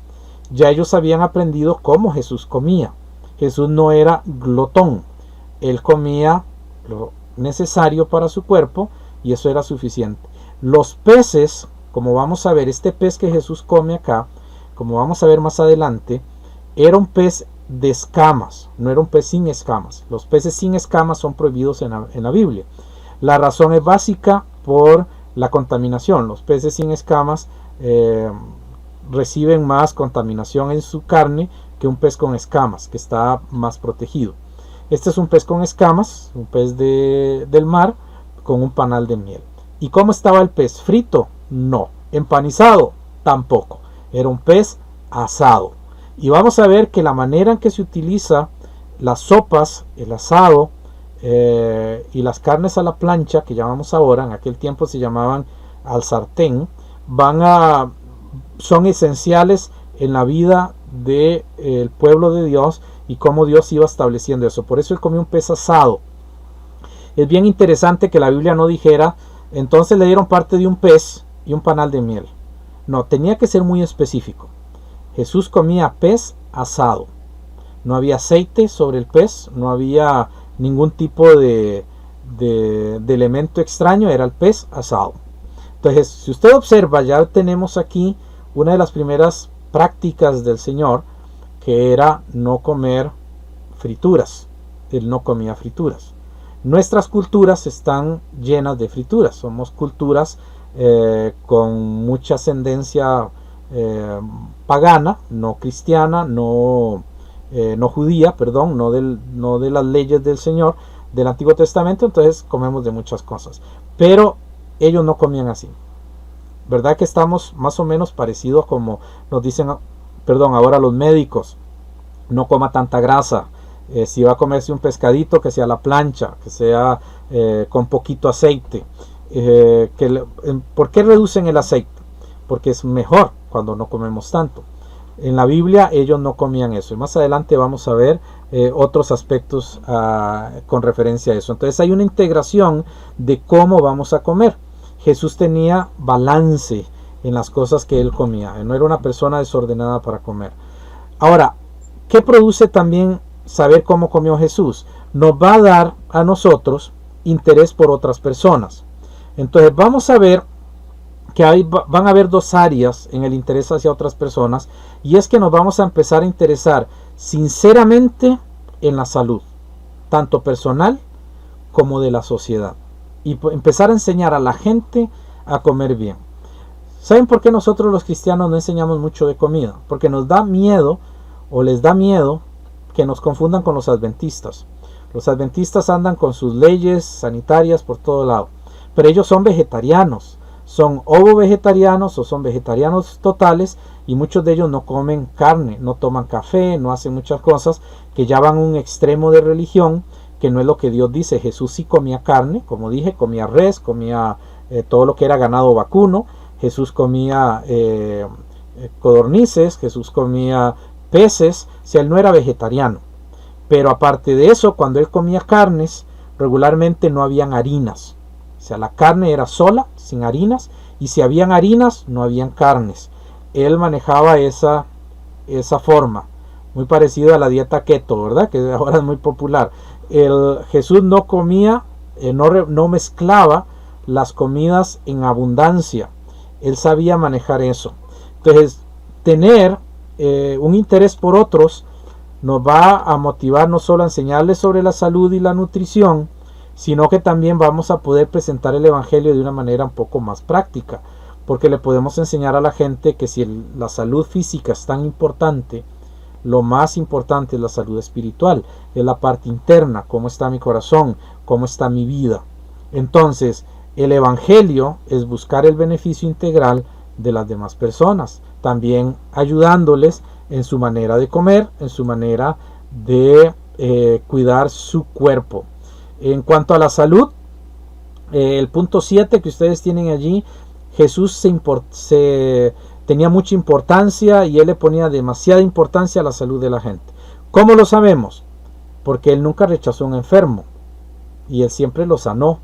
Ya ellos habían aprendido cómo Jesús comía. Jesús no era glotón. Él comía lo necesario para su cuerpo y eso era suficiente. Los peces, como vamos a ver, este pez que Jesús come acá, como vamos a ver más adelante, era un pez de escamas, no era un pez sin escamas. Los peces sin escamas son prohibidos en la Biblia. La razón es básica por la contaminación. Los peces sin escamas reciben más contaminación en su carne que un pez con escamas, que está más protegido. Este es un pez con escamas, un pez del mar, con un panal de miel. ¿Y cómo estaba el pez? ¿Frito? No. ¿Empanizado? Tampoco. Era un pez asado. Y vamos a ver que la manera en que se utiliza las sopas, el asado y las carnes a la plancha, que llamamos ahora, en aquel tiempo se llamaban al sartén, son esenciales en la vida del pueblo de Dios y cómo Dios iba estableciendo eso. Por eso él comió un pez asado. Es bien interesante que la Biblia no dijera: entonces le dieron parte de un pez y un panal de miel. No, tenía que ser muy específico. Jesús comía pez asado. No había aceite sobre el pez, no había ningún tipo de elemento extraño, era el pez asado. Entonces, si usted observa, ya tenemos aquí una de las primeras prácticas del Señor, que era no comer frituras. Él no comía frituras. Nuestras culturas están llenas de frituras. Somos culturas con mucha ascendencia pagana, no cristiana, no judía, perdón, no de las leyes del Señor del Antiguo Testamento. Entonces comemos de muchas cosas, pero ellos no comían así. ¿Verdad que estamos más o menos parecidos? Como nos dicen, ahora los médicos: no coma tanta grasa. Si va a comerse un pescadito, que sea a la plancha, que sea con poquito aceite. ¿Por qué reducen el aceite? Porque es mejor cuando no comemos tanto. En la Biblia ellos no comían eso. Y más adelante vamos a ver otros aspectos con referencia a eso. Entonces hay una integración de cómo vamos a comer. Jesús tenía balance en las cosas que él comía. No era una persona desordenada para comer. Ahora, ¿qué produce también saber cómo comió Jesús? Nos va a dar a nosotros interés por otras personas. Entonces vamos a ver que van a haber dos áreas en el interés hacia otras personas, y es que nos vamos a empezar a interesar sinceramente en la salud, tanto personal como de la sociedad, y empezar a enseñar a la gente a comer bien. ¿Saben por qué nosotros los cristianos no enseñamos mucho de comida? Porque nos da miedo, o les da miedo, que nos confundan con los adventistas. Los adventistas andan con sus leyes sanitarias por todo lado, pero ellos son vegetarianos. Son ovo-vegetarianos o son vegetarianos totales, y muchos de ellos no comen carne, no toman café, no hacen muchas cosas que ya van a un extremo de religión que no es lo que Dios dice. Jesús sí comía carne, como dije, comía res, comía todo lo que era ganado vacuno. Jesús comía codornices, Jesús comía peces, si él no era vegetariano. Pero aparte de eso, cuando él comía carnes, regularmente no habían harinas. O sea, la carne era sola, sin harinas, y si habían harinas, no habían carnes. Él manejaba esa forma, muy parecido a la dieta keto, ¿verdad? Que ahora es muy popular. Jesús no comía, no mezclaba las comidas en abundancia. Él sabía manejar eso. Entonces, tener un interés por otros nos va a motivar no solo a enseñarles sobre la salud y la nutrición, sino que también vamos a poder presentar el evangelio de una manera un poco más práctica, porque le podemos enseñar a la gente que si la salud física es tan importante, lo más importante es la salud espiritual, es la parte interna, cómo está mi corazón, cómo está mi vida. Entonces, el evangelio es buscar el beneficio integral de las demás personas, también ayudándoles en su manera de comer, en su manera de cuidar su cuerpo. En cuanto a la salud, el punto 7 que ustedes tienen allí, Jesús tenía mucha importancia, y él le ponía demasiada importancia a la salud de la gente. ¿Cómo lo sabemos? Porque él nunca rechazó a un enfermo, y él siempre lo sanó.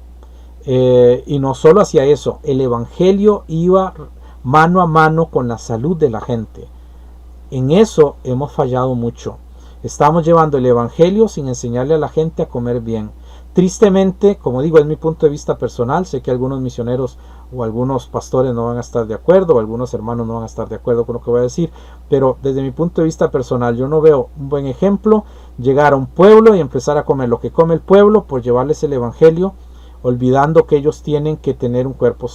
Y no solo hacía eso, el evangelio iba mano a mano con la salud de la gente. En eso hemos fallado mucho. Estamos llevando el evangelio sin enseñarle a la gente a comer bien. Tristemente, como digo, es mi punto de vista personal. Sé que algunos misioneros o algunos pastores no van a estar de acuerdo, o algunos hermanos no van a estar de acuerdo con lo que voy a decir, pero desde mi punto de vista personal, yo no veo un buen ejemplo llegar a un pueblo y empezar a comer lo que come el pueblo por llevarles el evangelio, olvidando que ellos tienen que tener un cuerpo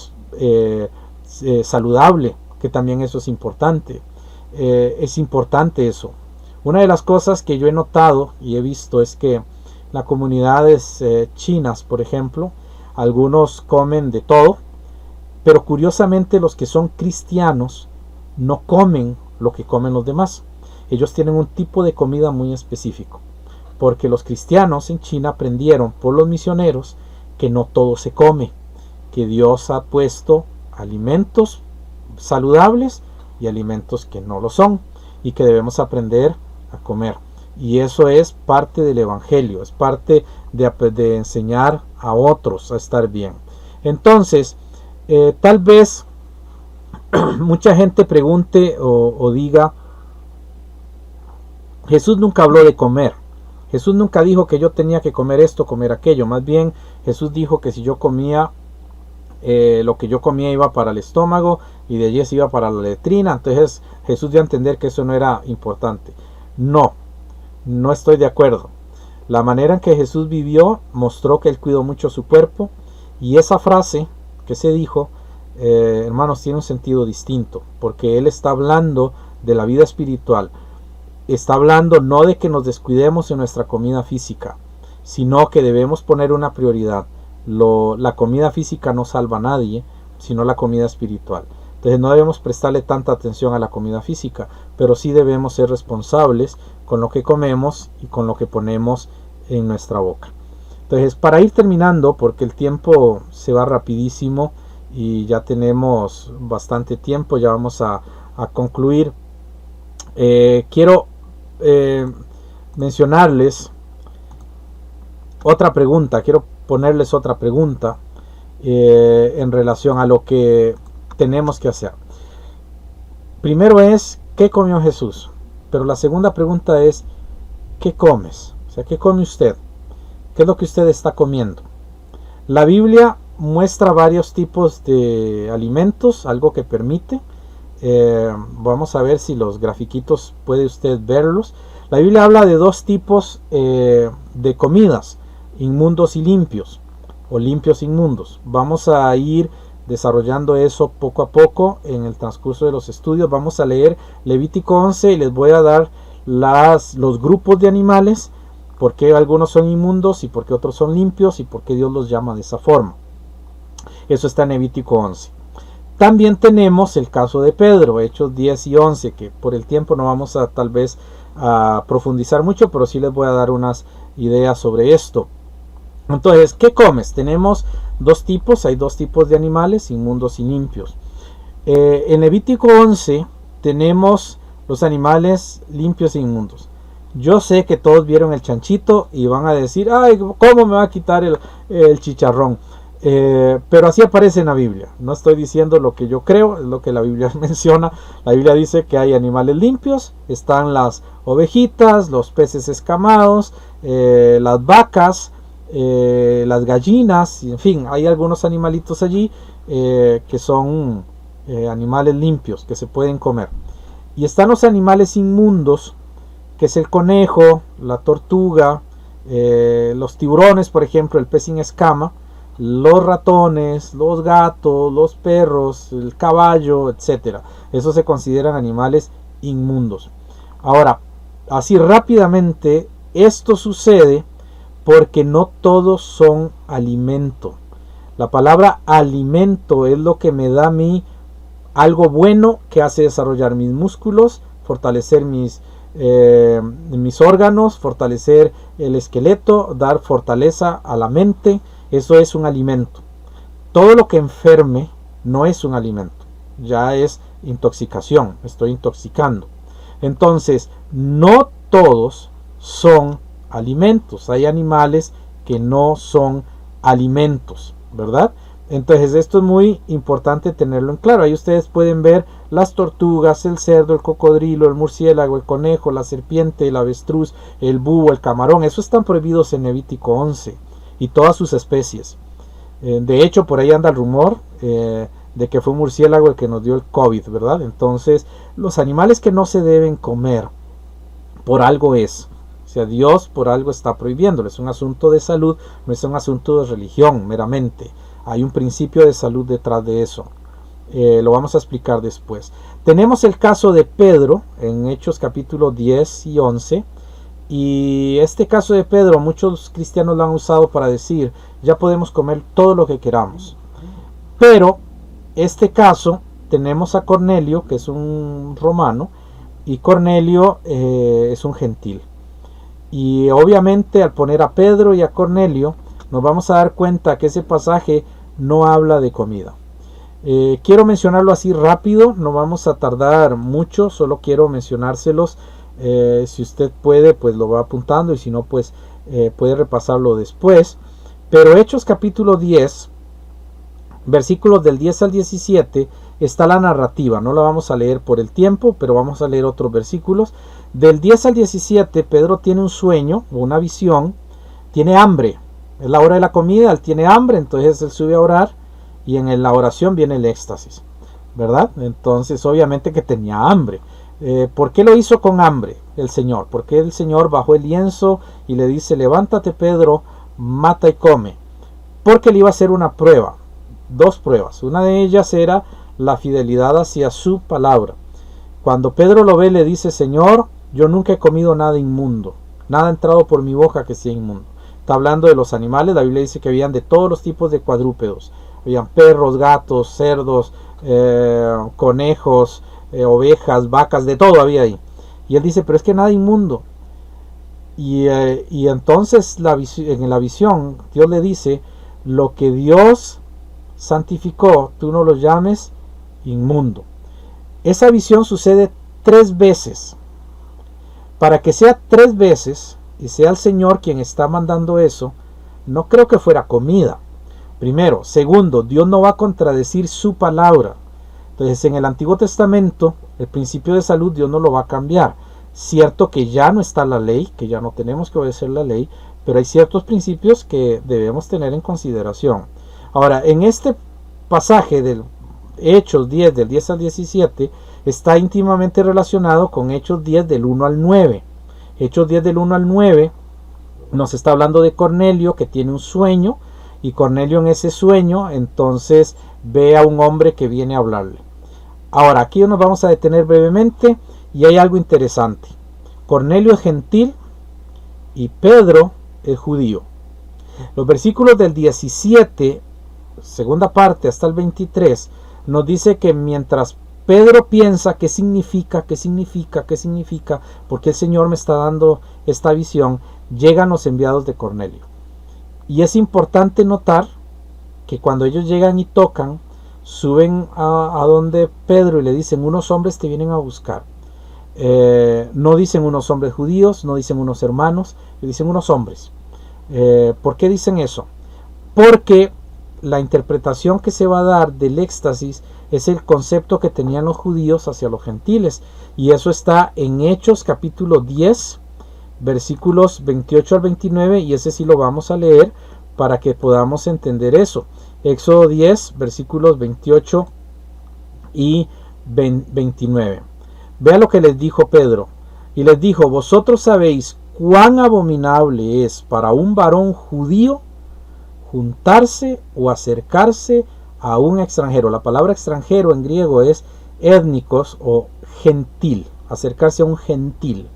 saludable, que también eso es importante. Es importante eso. Una de las cosas que yo he notado y he visto es que las comunidades chinas, por ejemplo, algunos comen de todo, pero curiosamente los que son cristianos no comen lo que comen los demás. Ellos tienen un tipo de comida muy específico, porque los cristianos en China aprendieron por los misioneros que no todo se come, que Dios ha puesto alimentos saludables y alimentos que no lo son, y que debemos aprender a comer. Y eso es parte del evangelio, es parte de enseñar a otros a estar bien. Entonces, tal vez mucha gente pregunte o diga, Jesús nunca habló de comer. Jesús nunca dijo que yo tenía que comer esto, comer aquello. Más bien, Jesús dijo que si yo comía, lo que yo comía iba para el estómago, y de allí se iba para la letrina. Entonces Jesús dio a entender que eso no era importante. No estoy de acuerdo. La manera en que Jesús vivió mostró que él cuidó mucho su cuerpo, y esa frase que se dijo, hermanos, tiene un sentido distinto, porque él está hablando de la vida espiritual. Está hablando no de que nos descuidemos en nuestra comida física, sino que debemos poner una prioridad. La comida física no salva a nadie, sino la comida espiritual. Entonces no debemos prestarle tanta atención a la comida física, pero sí debemos ser responsables con lo que comemos y con lo que ponemos en nuestra boca. Entonces, para ir terminando, porque el tiempo se va rapidísimo y ya tenemos bastante tiempo, ya vamos a concluir. Quiero mencionarles otra pregunta, quiero ponerles otra pregunta en relación a lo que tenemos que hacer. Primero es, ¿qué comió Jesús? Pero la segunda pregunta es, ¿qué comes? O sea, ¿qué come usted? ¿Qué es lo que usted está comiendo? La Biblia muestra varios tipos de alimentos, algo que permite. Vamos a ver si los grafiquitos puede usted verlos. La Biblia habla de dos tipos de comidas, inmundos y limpios, o limpios e inmundos. Vamos a ir desarrollando eso poco a poco en el transcurso de los estudios. Vamos a leer Levítico 11 y les voy a dar los grupos de animales, por qué algunos son inmundos y por qué otros son limpios y por qué Dios los llama de esa forma. Eso está en Levítico 11. También tenemos el caso de Pedro, Hechos 10 y 11, que por el tiempo no vamos a tal vez a profundizar mucho, pero sí les voy a dar unas ideas sobre esto. Entonces, ¿qué comes? Tenemos dos tipos, hay dos tipos de animales, inmundos y limpios. En Levítico 11 tenemos los animales limpios e inmundos. Yo sé que todos vieron el chanchito y van a decir, ay, ¿cómo me va a quitar el chicharrón? Pero así aparece en la Biblia. No estoy diciendo lo que yo creo, es lo que la Biblia menciona. La Biblia dice que hay animales limpios, están las ovejitas, los peces escamados, las vacas, las gallinas, en fin, hay algunos animalitos allí que son animales limpios, que se pueden comer. Y están los animales inmundos, que es el conejo, la tortuga, los tiburones, por ejemplo, el pez sin escama, los ratones, los gatos, los perros, el caballo, etcétera. Esos se consideran animales inmundos. Ahora, así rápidamente, esto sucede porque no todos son alimento. La palabra alimento es lo que me da a mí algo bueno que hace desarrollar mis músculos, fortalecer mis órganos, fortalecer el esqueleto, dar fortaleza a la mente. Eso es un alimento. Todo lo que enferme no es un alimento, ya es intoxicación, estoy intoxicando. Entonces, no todos son alimentos. Hay animales que no son alimentos, ¿verdad? Entonces esto es muy importante tenerlo en claro. Ahí ustedes pueden ver las tortugas, el cerdo, el cocodrilo, el murciélago, el conejo, la serpiente, el avestruz, el búho, el camarón. Esos están prohibidos en Levítico 11 y todas sus especies. De hecho, por ahí anda el rumor de que fue un murciélago el que nos dio el COVID, ¿verdad? Entonces, los animales que no se deben comer, por algo es. O sea, Dios por algo está prohibiéndolo. Es un asunto de salud, no es un asunto de religión meramente. Hay un principio de salud detrás de eso. Lo vamos a explicar después. Tenemos el caso de Pedro en Hechos capítulo 10 y 11. Y este caso de Pedro muchos cristianos lo han usado para decir, ya podemos comer todo lo que queramos. Pero este caso tenemos a Cornelio, que es un romano, y Cornelio es un gentil. Y obviamente al poner a Pedro y a Cornelio, nos vamos a dar cuenta que ese pasaje no habla de comida. Quiero mencionarlo así rápido, no vamos a tardar mucho, solo quiero mencionárselos. Si usted puede, pues lo va apuntando, y si no, pues puede repasarlo después. Pero Hechos capítulo 10, versículos del 10 al 17, está la narrativa. No la vamos a leer por el tiempo, pero vamos a leer otros versículos. Del 10 al 17, Pedro tiene un sueño, una visión, tiene hambre. Es la hora de la comida, él tiene hambre, entonces él sube a orar, y en la oración viene el éxtasis, ¿verdad? Entonces obviamente que tenía hambre. ¿Por qué lo hizo con hambre el Señor? Porque el Señor bajó el lienzo y le dice, levántate Pedro, mata y come. Porque le iba a hacer una prueba, dos pruebas. Una de ellas era la fidelidad hacia su palabra. Cuando Pedro lo ve, le dice, Señor, yo nunca he comido nada inmundo, nada ha entrado por mi boca que sea inmundo. Está hablando de los animales. La Biblia dice que habían de todos los tipos de cuadrúpedos. Habían perros, gatos, cerdos, conejos, ovejas, vacas, de todo había ahí. Y él dice, pero es que nada inmundo. Y entonces en la visión Dios le dice, lo que Dios santificó, tú no lo llames inmundo. Esa visión sucede 3 veces. para que sea 3 veces y sea el Señor quien está mandando eso, no creo que fuera comida. Primero. Segundo, Dios no va a contradecir su palabra. Entonces, en el Antiguo Testamento, el principio de salud Dios no lo va a cambiar. Cierto que ya no está la ley, que ya no tenemos que obedecer la ley, pero hay ciertos principios que debemos tener en consideración. Ahora, en este pasaje del Hechos 10, del 10 al 17, está íntimamente relacionado con Hechos 10, del 1 al 9. Hechos 10, del 1 al 9, nos está hablando de Cornelio, que tiene un sueño, y Cornelio en ese sueño, entonces ve a un hombre que viene a hablarle. Ahora, aquí nos vamos a detener brevemente, y hay algo interesante. Cornelio es gentil, y Pedro es judío. Los versículos del 17, segunda parte, hasta el 23, nos dice que mientras Pedro piensa qué significa, porque el Señor me está dando esta visión, llegan los enviados de Cornelio. Y es importante notar que cuando ellos llegan y tocan, suben a donde Pedro y le dicen: unos hombres te vienen a buscar. No dicen unos hombres judíos, no dicen unos hermanos, dicen unos hombres. ¿Por qué dicen eso? Porque la interpretación que se va a dar del éxtasis es el concepto que tenían los judíos hacia los gentiles, y eso está en Hechos capítulo 10, versículos 28 al 29, y ese sí lo vamos a leer para que podamos entender eso. Éxodo 10, versículos 28 y 29. Vea lo que les dijo Pedro. Y les dijo: vosotros sabéis cuán abominable es para un varón judío juntarse o acercarse a un extranjero. La palabra extranjero en griego es étnicos o gentil, acercarse a un gentil.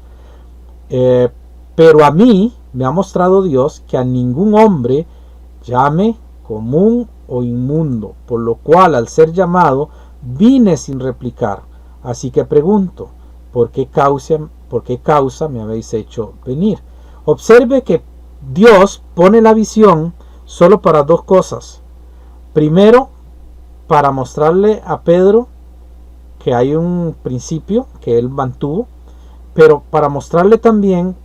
Pero a mí me ha mostrado Dios que a ningún hombre llame común o inmundo, por lo cual al ser llamado vine sin replicar. Así que pregunto: ¿por qué causa me habéis hecho venir? Observe que Dios pone la visión solo para 2 cosas. Primero, para mostrarle a Pedro que hay un principio que él mantuvo, pero para mostrarle también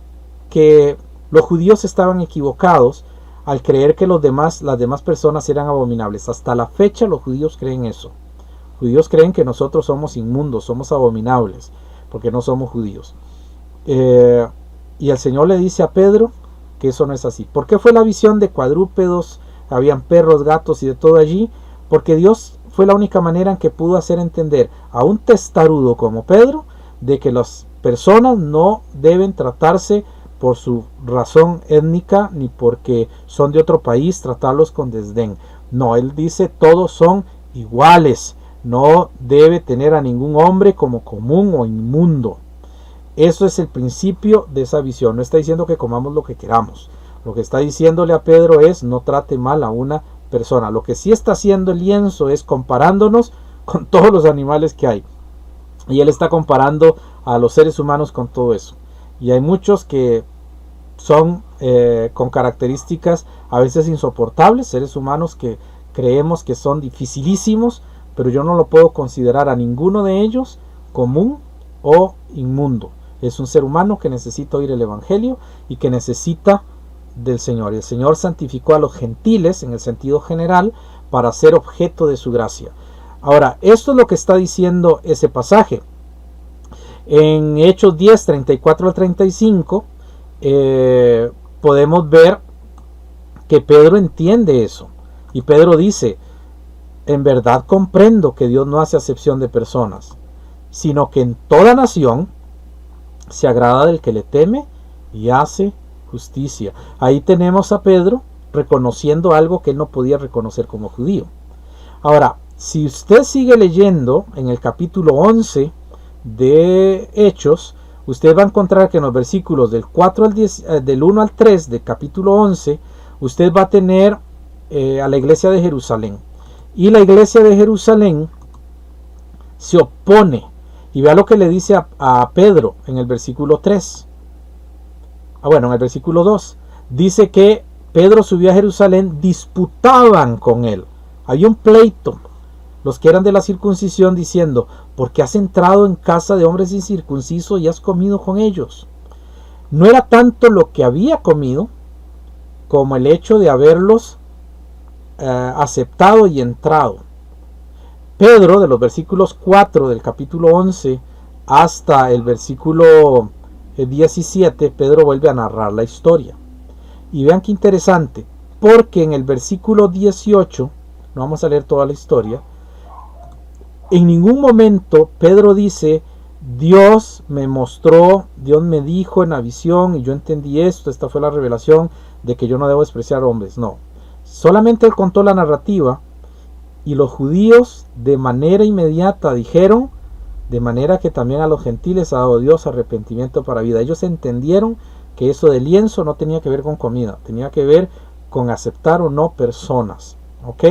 que los judíos estaban equivocados al creer que las demás personas eran abominables. Hasta la fecha los judíos creen eso. Los judíos creen que nosotros somos inmundos, somos abominables, porque no somos judíos. Y el Señor le dice a Pedro que eso no es así. ¿Por qué fue la visión de cuadrúpedos? Habían perros, gatos y de todo allí. Porque Dios fue la única manera en que pudo hacer entender a un testarudo como Pedro de que las personas no deben tratarse por su razón étnica ni porque son de otro país, tratarlos con desdén. No, él dice: todos son iguales. No debe tener a ningún hombre como común o inmundo. Eso es el principio de esa visión. No está diciendo que comamos lo que queramos. Lo que está diciéndole a Pedro es: no trate mal a una persona. Lo que sí está haciendo el lienzo es comparándonos con todos los animales que hay. Y él está comparando a los seres humanos con todo eso. Y hay muchos que son con características a veces insoportables, seres humanos que creemos que son dificilísimos, pero yo no lo puedo considerar a ninguno de ellos común o inmundo. Es un ser humano que necesita oír el Evangelio y que necesita del Señor. El Señor santificó a los gentiles en el sentido general para ser objeto de su gracia. Ahora, esto es lo que está diciendo ese pasaje. En Hechos 10, 34 al 35, podemos ver que Pedro entiende eso. Y Pedro dice: en verdad comprendo que Dios no hace acepción de personas, sino que en toda nación se agrada del que le teme y hace justicia. Ahí tenemos a Pedro reconociendo algo que él no podía reconocer como judío. Ahora, si usted sigue leyendo en el capítulo 11 de Hechos, usted va a encontrar que en los versículos del 4 al 10, del 1 al 3 del capítulo 11, usted va a tener a la iglesia de Jerusalén. Y la iglesia de Jerusalén se opone. Y vea lo que le dice a Pedro en el versículo 3. En el versículo 2. Dice que Pedro subió a Jerusalén, disputaban con él. Había un pleito. Los que eran de la circuncisión diciendo: ¿por qué has entrado en casa de hombres incircuncisos y has comido con ellos? No era tanto lo que había comido como el hecho de haberlos aceptado y entrado. Pedro, de los versículos 4 del capítulo 11 hasta el versículo 17, Pedro vuelve a narrar la historia. Y vean qué interesante, porque en el versículo 18, no vamos a leer toda la historia, en ningún momento Pedro dice, Dios me mostró, Dios me dijo en la visión y yo entendí esto, esta fue la revelación de que yo no debo despreciar hombres. No, solamente él contó la narrativa y los judíos de manera inmediata dijeron, de manera que también a los gentiles ha dado Dios arrepentimiento para vida. Ellos entendieron que eso del lienzo no tenía que ver con comida, tenía que ver con aceptar o no personas. ¿Ok?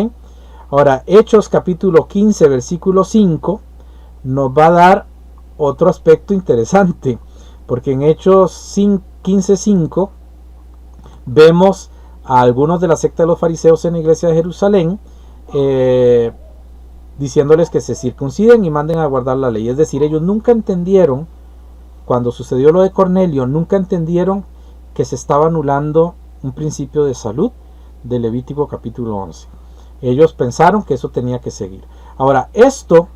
Ahora, Hechos capítulo 15, versículo 5, nos va a dar otro aspecto interesante, porque en Hechos 15:5 vemos a algunos de la secta de los fariseos en la iglesia de Jerusalén diciéndoles que se circunciden y manden a guardar la ley. Es decir, ellos nunca entendieron, cuando sucedió lo de Cornelio, nunca entendieron que se estaba anulando un principio de salud de Levítico capítulo 11. Ellos pensaron que eso tenía que seguir. Ahora, esto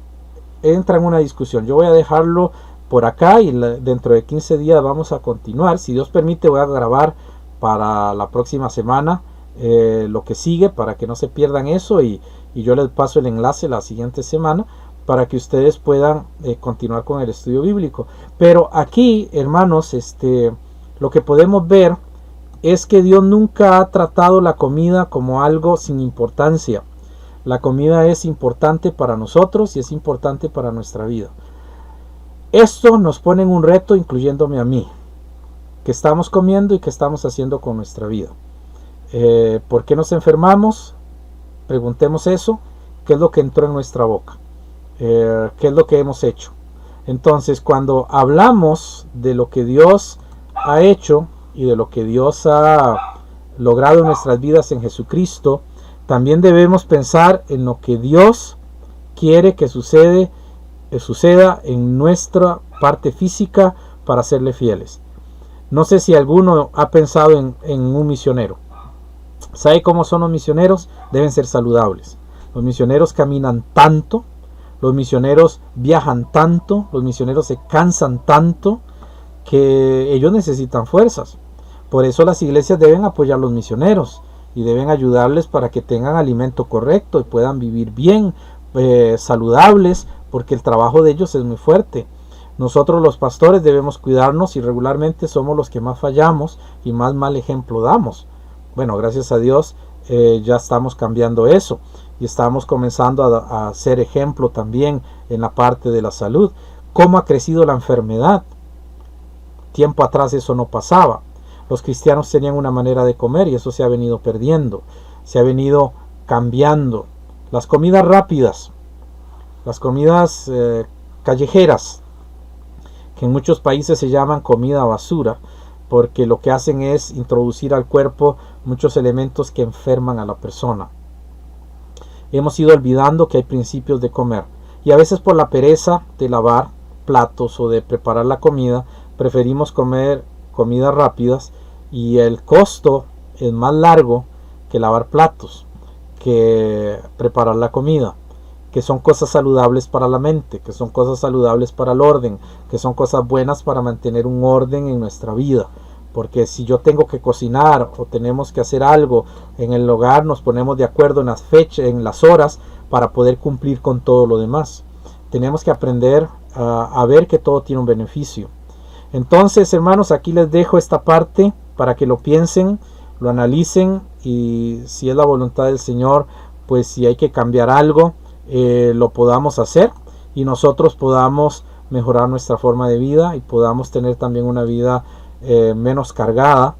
entra en una discusión. Yo voy a dejarlo por acá y dentro de 15 días vamos a continuar. Si Dios permite, voy a grabar para la próxima semana lo que sigue, para que no se pierdan eso, y yo les paso el enlace la siguiente semana para que ustedes puedan continuar con el estudio bíblico. Pero aquí, hermanos, lo que podemos ver es que Dios nunca ha tratado la comida como algo sin importancia. La comida es importante para nosotros y es importante para nuestra vida. Esto nos pone en un reto, incluyéndome a mí. ¿Qué estamos comiendo y qué estamos haciendo con nuestra vida? ¿Por qué nos enfermamos? Preguntemos eso. ¿Qué es lo que entró en nuestra boca? ¿Qué es lo que hemos hecho? Entonces, cuando hablamos de lo que Dios ha hecho y de lo que Dios ha logrado en nuestras vidas en Jesucristo, también debemos pensar en lo que Dios quiere que suceda en nuestra parte física para serle fieles. No sé si alguno ha pensado en un misionero. ¿Sabe cómo son los misioneros? Deben ser saludables. Los misioneros caminan tanto, los misioneros viajan tanto, los misioneros se cansan tanto que ellos necesitan fuerzas. Por eso las iglesias deben apoyar a los misioneros y deben ayudarles para que tengan alimento correcto y puedan vivir bien, saludables, porque el trabajo de ellos es muy fuerte. Nosotros los pastores debemos cuidarnos y regularmente somos los que más fallamos y más mal ejemplo damos. Bueno, gracias a Dios ya estamos cambiando eso y estamos comenzando a ser ejemplo también en la parte de la salud. ¿Cómo ha crecido la enfermedad? Tiempo atrás eso no pasaba. Los cristianos tenían una manera de comer y eso se ha venido perdiendo, se ha venido cambiando. Las comidas rápidas, las comidas callejeras, que en muchos países se llaman comida basura, porque lo que hacen es introducir al cuerpo muchos elementos que enferman a la persona. Hemos ido olvidando que hay principios de comer y a veces por la pereza de lavar platos o de preparar la comida, preferimos comer comidas rápidas y el costo es más largo que lavar platos, que preparar la comida, que son cosas saludables para la mente, que son cosas saludables para el orden, que son cosas buenas para mantener un orden en nuestra vida. Porque si yo tengo que cocinar o tenemos que hacer algo en el hogar, nos ponemos de acuerdo en las fechas, en las horas, para poder cumplir con todo lo demás. Tenemos que aprender a ver que todo tiene un beneficio. Entonces, hermanos, aquí les dejo esta parte para que lo piensen, lo analicen y si es la voluntad del Señor, pues si hay que cambiar algo, lo podamos hacer y nosotros podamos mejorar nuestra forma de vida y podamos tener también una vida menos cargada